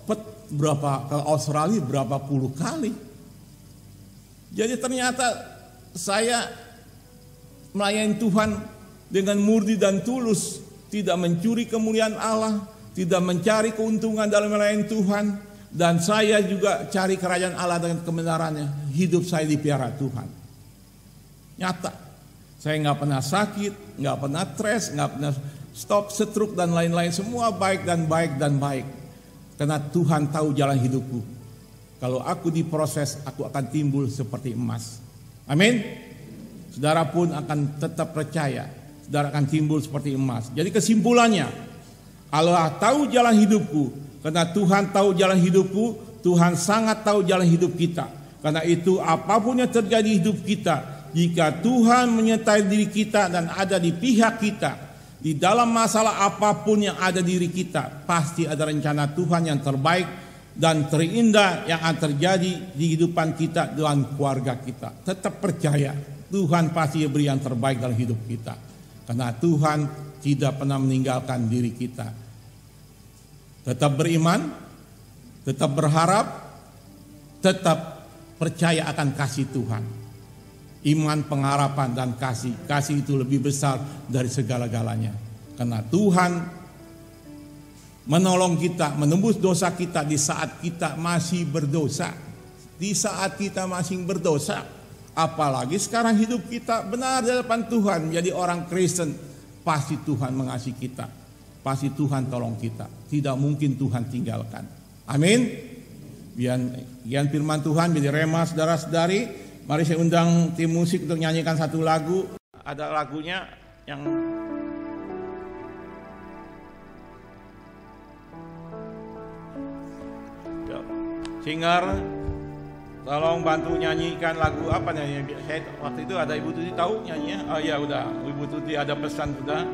Perth berapa, ke Australia berapa puluh kali. Jadi ternyata saya melayani Tuhan dengan murni dan tulus, tidak mencuri kemuliaan Allah, tidak mencari keuntungan dalam melayani Tuhan, dan saya juga cari kerajaan Allah dengan kebenarannya. Hidup saya dipiara Tuhan. Nyata, saya nggak pernah sakit, nggak pernah stres, nggak pernah stop, stroke dan lain-lain, semua baik dan baik dan baik. Karena Tuhan tahu jalan hidupku. Kalau aku diproses, aku akan timbul seperti emas. Amin. Saudara pun akan tetap percaya, saudara akan timbul seperti emas. Jadi kesimpulannya, Allah tahu jalan hidupku. Karena Tuhan tahu jalan hidupku, Tuhan sangat tahu jalan hidup kita. Karena itu apapun yang terjadi hidup kita, jika Tuhan menyertai diri kita dan ada di pihak kita, di dalam masalah apapun yang ada di diri kita, pasti ada rencana Tuhan yang terbaik dan terindah yang akan terjadi di kehidupan kita dan keluarga kita. Tetap percaya, Tuhan pasti beri yang terbaik dalam hidup kita. Karena Tuhan tidak pernah meninggalkan diri kita. Tetap beriman, tetap berharap, tetap percaya akan kasih Tuhan. Iman, pengharapan, dan kasih. Kasih itu lebih besar dari segala-galanya. Karena Tuhan menolong kita, menembus dosa kita di saat kita masih berdosa. Di saat kita masih berdosa. Apalagi sekarang hidup kita benar di hadapan Tuhan. Menjadi orang Kristen, pasti Tuhan mengasihi kita. Pasti Tuhan tolong kita. Tidak mungkin Tuhan tinggalkan. Amin. Biar firman Tuhan menjadi rema saudara-saudari. Mari saya undang tim musik untuk nyanyikan satu lagu. Ada lagunya yang singer, tolong bantu nyanyikan lagu apa nyanyi? Saya waktu itu ada Ibu Tuti, tahu nyanyinya? Oh ya udah, Ibu Tuti ada pesan sudah.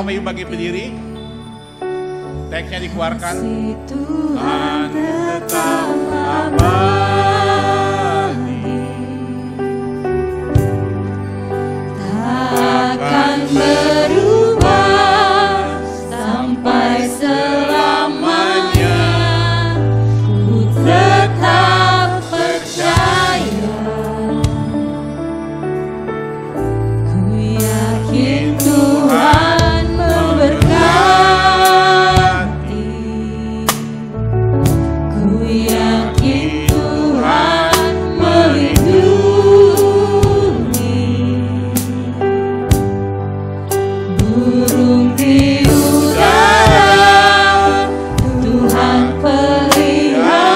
Bapak Ibu bagi berdiri. Teksnya dikeluarkan. Tuhan tetap abadi, takkan berubah sampai selamanya. Ku tetap percaya, ku yakin Tuhan memberkati, ku yakin Tuhan melindungi. Burung di udara Tuhan pelihara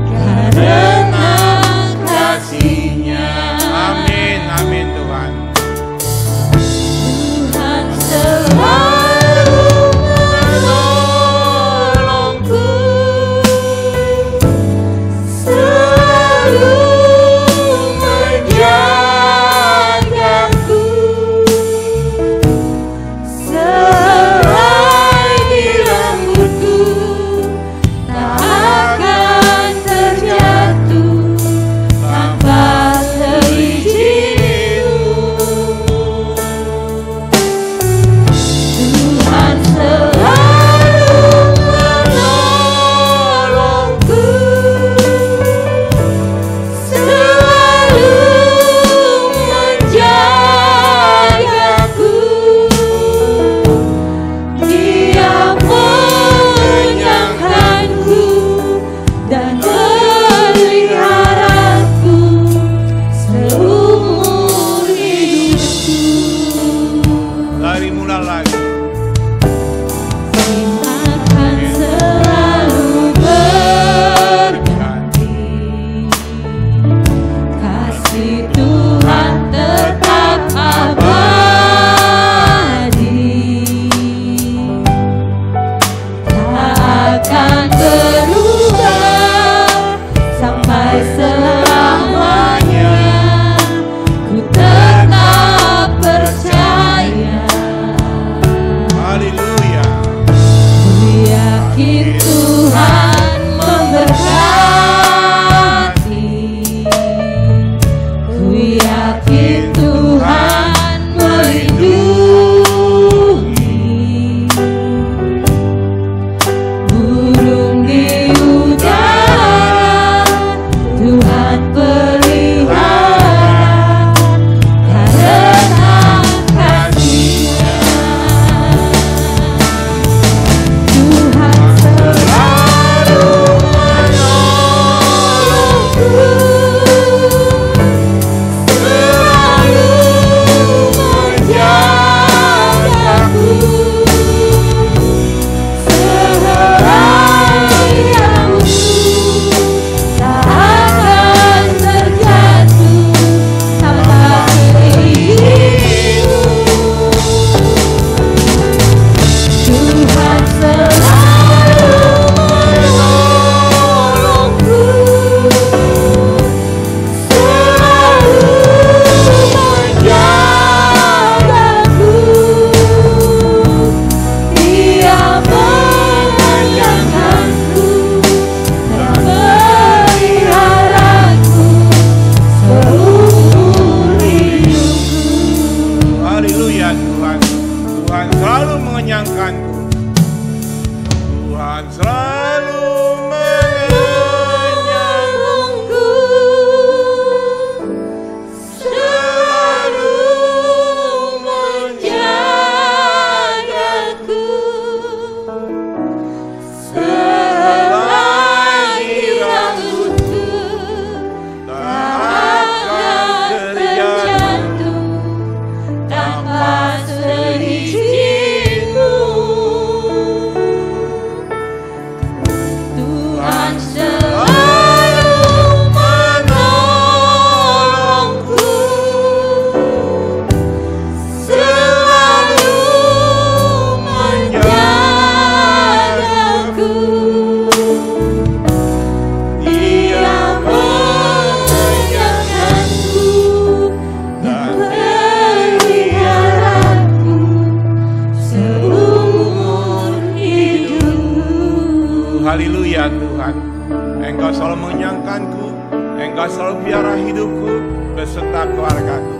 karena kasih-Nya. Amin, amin Tuhan. Tuhan selalu menolongku, selalu menjagaku. Selai di rambutku tak akan terjatuh tanpa seizin-Mu. Tuhan selalu menolongku, selalu menjagaku. Dia menyangkanku dan meliharaku seumur hidupku. Dari mula lagi. Akan selalu berganti, kasih Tuhan tetap abadi, tak akan berubah sampai selamanya. Ku tetap percaya, Haleluya. ku yakin Tuhan memberkati, ku yakin Tuhan melindungi. Burung di udara Tuhan pelihara karena kasih-Nya. Tuhan selalu menolongku, selalu menjagaku. Selai rambutku tak akan terjatuh tanpa seizin-Mu. Tuhan selalu menolongku, selalu menjagaku. Dia menyangkanku dan meliharaku seumur hidupku. Haleluya Tuhan. Tuhan selalu mengenyangkanku. Tuhan selalu mengenyangkanku. Selalu menjagaku. Selai rambutku tak akan terjatuh tanpa seizin-Mu. Tuhan Haleluya Tuhan. Engkau selalu mengenyangkanku, Engkau selalu piara hidupku beserta keluargaku.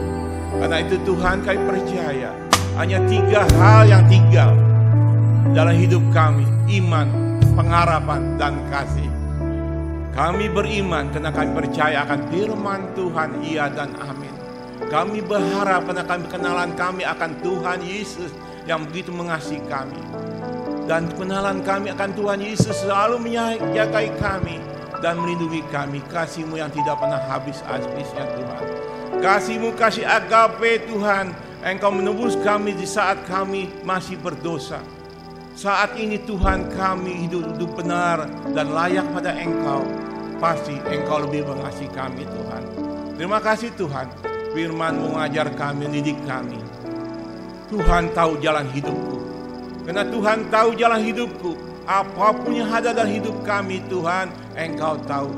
Karena itu Tuhan, kami percaya hanya 3 hal yang tinggal dalam hidup kami: iman, pengharapan, dan kasih. Kami beriman karena kami percaya akan firman Tuhan, iya dan amin. Kami berharap karena kami kenalan kami akan Tuhan Yesus yang begitu mengasihi kami. Dan kenalan kami akan Tuhan Yesus selalu menjagai kami dan melindungi kami. Kasih-Mu yang tidak pernah habis-habisnya Tuhan. Kasih-Mu, kasih agape Tuhan. Engkau menebus kami di saat kami masih berdosa. Saat ini Tuhan, kami hidup benar dan layak pada Engkau. Pasti Engkau lebih mengasihi kami Tuhan. Terima kasih Tuhan, firman-Mu mengajar kami, mendidik kami. Tuhan tahu jalan hidupku. Karena Tuhan tahu jalan hidupku, apapun yang ada dalam hidup kami Tuhan, Engkau tahu.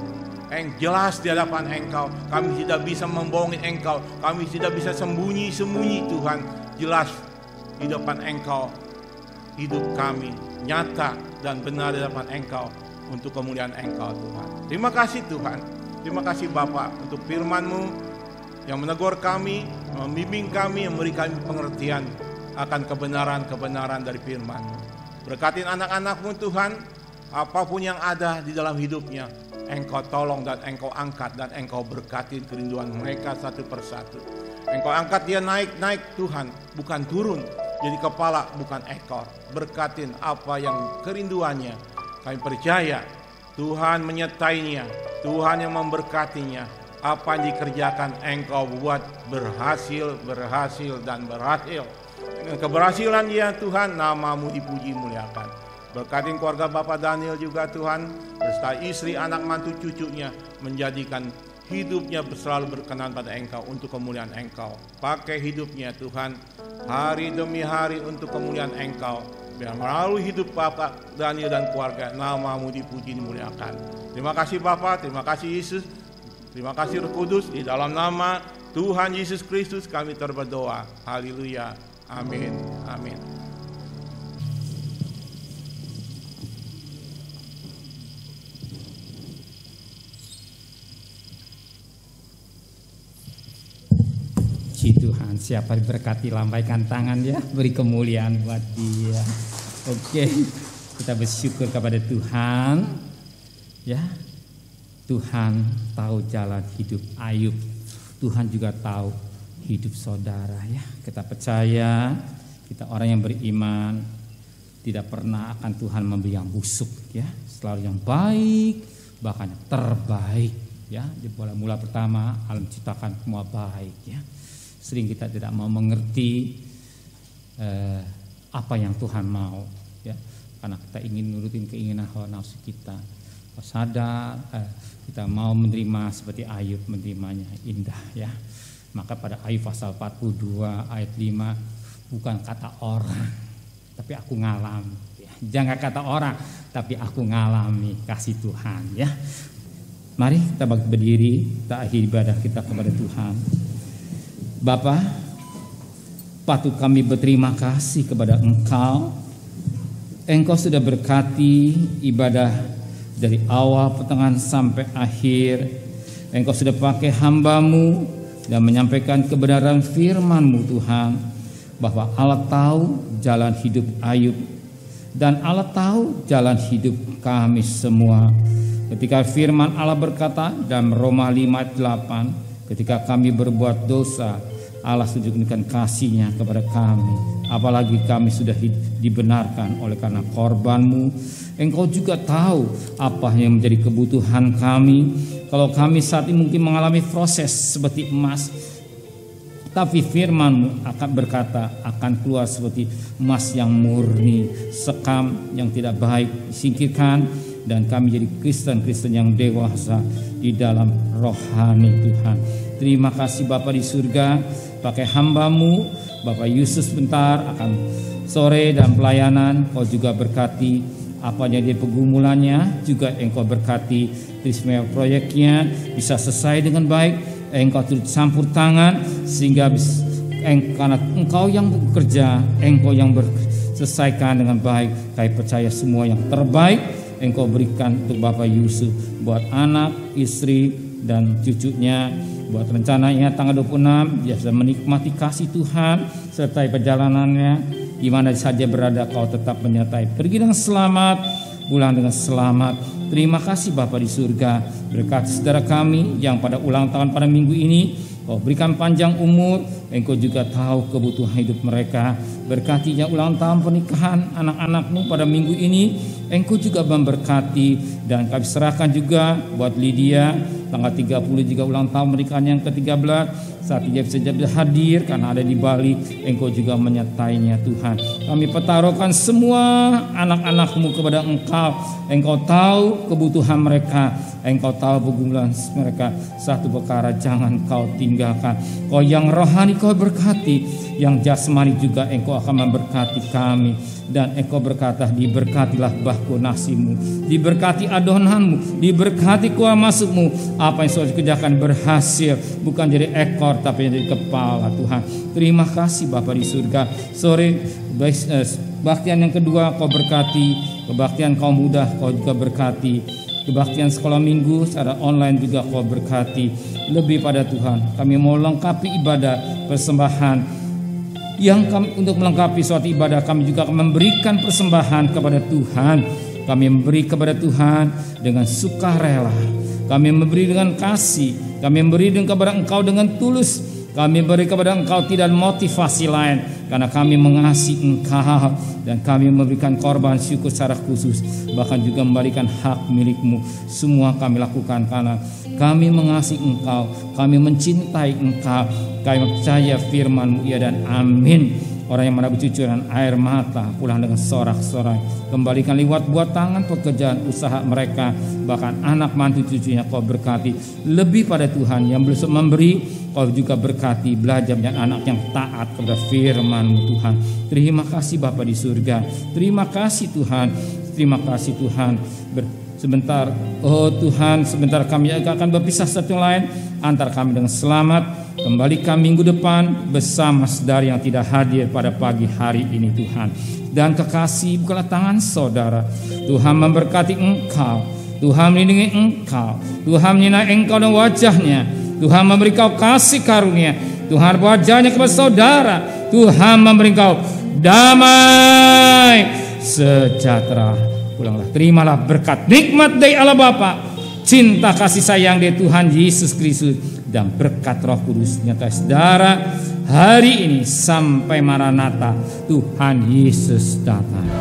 Yang jelas di hadapan Engkau, kami tidak bisa membohongi Engkau, kami tidak bisa sembunyi-sembunyi Tuhan. Jelas di depan Engkau, hidup kami nyata dan benar di hadapan Engkau untuk kemuliaan Engkau Tuhan. Terima kasih Tuhan, terima kasih Bapa untuk firman-Mu yang menegur kami, membimbing kami, memberi kami pengertian akan kebenaran-kebenaran dari firman-Mu. Berkatin anak-anak-Mu Tuhan, apapun yang ada di dalam hidupnya, Engkau tolong dan Engkau angkat dan Engkau berkatin kerinduan mereka satu persatu. Engkau angkat dia naik-naik Tuhan, bukan turun, jadi kepala bukan ekor. Berkatin apa yang kerinduannya. Kami percaya Tuhan menyertainya, Tuhan yang memberkatinya. Apa yang dikerjakan Engkau buat berhasil, dan berhasil. Dengan keberhasilan dia Tuhan, nama-Mu dipuji muliakan. Berkatin keluarga Bapak Daniel juga Tuhan, beserta istri, anak, mantu, cucunya, menjadikan hidupnya selalu berkenan pada Engkau untuk kemuliaan Engkau. Pakai hidupnya Tuhan, hari demi hari untuk kemuliaan Engkau. Biar melalui hidup Bapak Daniel dan keluarga, nama-Mu dipuji dimuliakan. Terima kasih Bapak, terima kasih Yesus, terima kasih Roh Kudus. Di dalam nama Tuhan Yesus Kristus kami berdoa. Haleluya. Amin. Amin. Puji Tuhan, siapa diberkati lambaikan tangan ya, beri kemuliaan buat dia. Oke, kita bersyukur kepada Tuhan ya. Tuhan tahu jalan hidup Ayub, Tuhan juga tahu hidup saudara ya. Kita percaya, kita orang yang beriman tidak pernah akan Tuhan memberi yang busuk ya, selalu yang baik, bahkan terbaik ya. Di mula pertama alam ciptakan semua baik ya. Sering kita tidak mau mengerti apa yang Tuhan mau ya, karena kita ingin nurutin keinginan hawa nafsu kita. Kita sadar kita mau menerima seperti Ayub menerimanya indah ya. Maka pada Ayub pasal 42 ayat 5, bukan kata orang tapi aku ngalami ya. Jangan kata orang tapi aku ngalami kasih Tuhan ya. Mari kita berdiri, kita akhiri ibadah kita kepada Tuhan. Bapa, patut kami berterima kasih kepada Engkau. Engkau sudah berkati ibadah dari awal, pertengahan sampai akhir. Engkau sudah pakai hamba-Mu dan menyampaikan kebenaran firman-Mu Tuhan, bahwa Allah tahu jalan hidup Ayub dan Allah tahu jalan hidup kami semua. Ketika firman Allah berkata dalam Roma 5:8, ketika kami berbuat dosa, Allah tunjukkan kasih-Nya kepada kami. Apalagi kami sudah dibenarkan oleh karena korban-Mu. Engkau juga tahu apa yang menjadi kebutuhan kami. Kalau kami saat ini mungkin mengalami proses seperti emas, tapi firman-Mu akan berkata akan keluar seperti emas yang murni, sekam yang tidak baik disingkirkan, dan kami jadi Kristen-Kristen yang dewasa di dalam rohani Tuhan. Terima kasih Bapa di surga, pakai hamba-Mu Bapak Yesus bentar akan sore dan pelayanan. Kau juga berkati apa yang jadi pergumulannya, juga Engkau berkati Trismea proyeknya bisa selesai dengan baik. Engkau turut campur tangan sehingga karena Engkau yang bekerja, Engkau yang selesaikan dengan baik. Kami percaya semua yang terbaik Engkau berikan untuk Bapak Yusuf, buat anak, istri, dan cucunya, buat rencananya tanggal 26 dia bisa menikmati kasih Tuhan sertai perjalanannya, di mana saja berada Kau tetap menyertai. Pergi dengan selamat, pulang dengan selamat. Terima kasih Bapa di surga. Berkati saudara kami yang pada ulang tahun pada minggu ini, Kau berikan panjang umur. Engkau juga tahu kebutuhan hidup mereka. Berkatinya ulang tahun pernikahan anak-anakmu pada minggu ini, Engkau juga memberkati. Dan kami serahkan juga buat Lydia, tanggal 30 juga ulang tahun pernikahan yang ke-13. Saat dia bisa hadir karena ada di Bali, Engkau juga menyertainya Tuhan. Kami pertaruhkan semua anak-anakmu kepada Engkau. Engkau tahu kebutuhan mereka, Engkau tahu pergumulan mereka. Satu perkara jangan Kau tinggalkan. Kau yang rohani Kau berkati, yang jasmani juga Engkau akan memberkati kami. Dan Engkau berkata, diberkatilah bahku nasimu, diberkati adonanmu, diberkati keluar masukmu. Apa yang sudah dikerjakan berhasil, bukan jadi ekor tapi jadi kepala Tuhan. Terima kasih Bapa di surga. Sore kebaktian yang kedua Kau berkati, kebaktian kaum muda Kau juga berkati, kebaktian sekolah minggu secara online juga Kau berkati. Lebih pada Tuhan, kami mau lengkapi ibadah persembahan yang kami, untuk melengkapi suatu ibadah kami juga akan memberikan persembahan kepada Tuhan. Kami memberi kepada Tuhan dengan sukarela, kami memberi dengan kasih, kami memberi kepada Engkau dengan tulus, kami beri kepada Engkau tidak motivasi lain, karena kami mengasihi Engkau. Dan kami memberikan korban syukur secara khusus, bahkan juga memberikan hak milik-Mu. Semua kami lakukan karena kami mengasihi Engkau, kami mencintai Engkau, kami percaya firman-Mu, ya dan amin. Orang yang mana bercucuran air mata pulang dengan sorak-sorai. Kembalikan liwat buat tangan pekerjaan usaha mereka, bahkan anak mantu cucunya Kau berkati. Lebih pada Tuhan yang belum memberi, Kau juga berkati. Belajar menjadi anak yang taat kepada firman-Mu Tuhan. Terima kasih Bapa di surga. Terima kasih Tuhan. Terima kasih Tuhan. Sebentar, oh Tuhan, sebentar kami akan berpisah satu lain. Antar kami dengan selamat. Kembalikan minggu depan bersama saudara yang tidak hadir pada pagi hari ini Tuhan. Dan kekasih, bukalah tangan saudara. Tuhan memberkati engkau, Tuhan melindungi engkau, Tuhan menyinai engkau dan wajahnya, Tuhan memberi kau kasih karunia, Tuhan wajahnya kepada saudara, Tuhan memberi kau damai sejahtera. Pulanglah, terimalah berkat nikmat dari Allah Bapa, cinta kasih sayang dari Tuhan Yesus Kristus, dan berkat Roh Kudus nyata saudara hari ini sampai Maranatha Tuhan Yesus datang.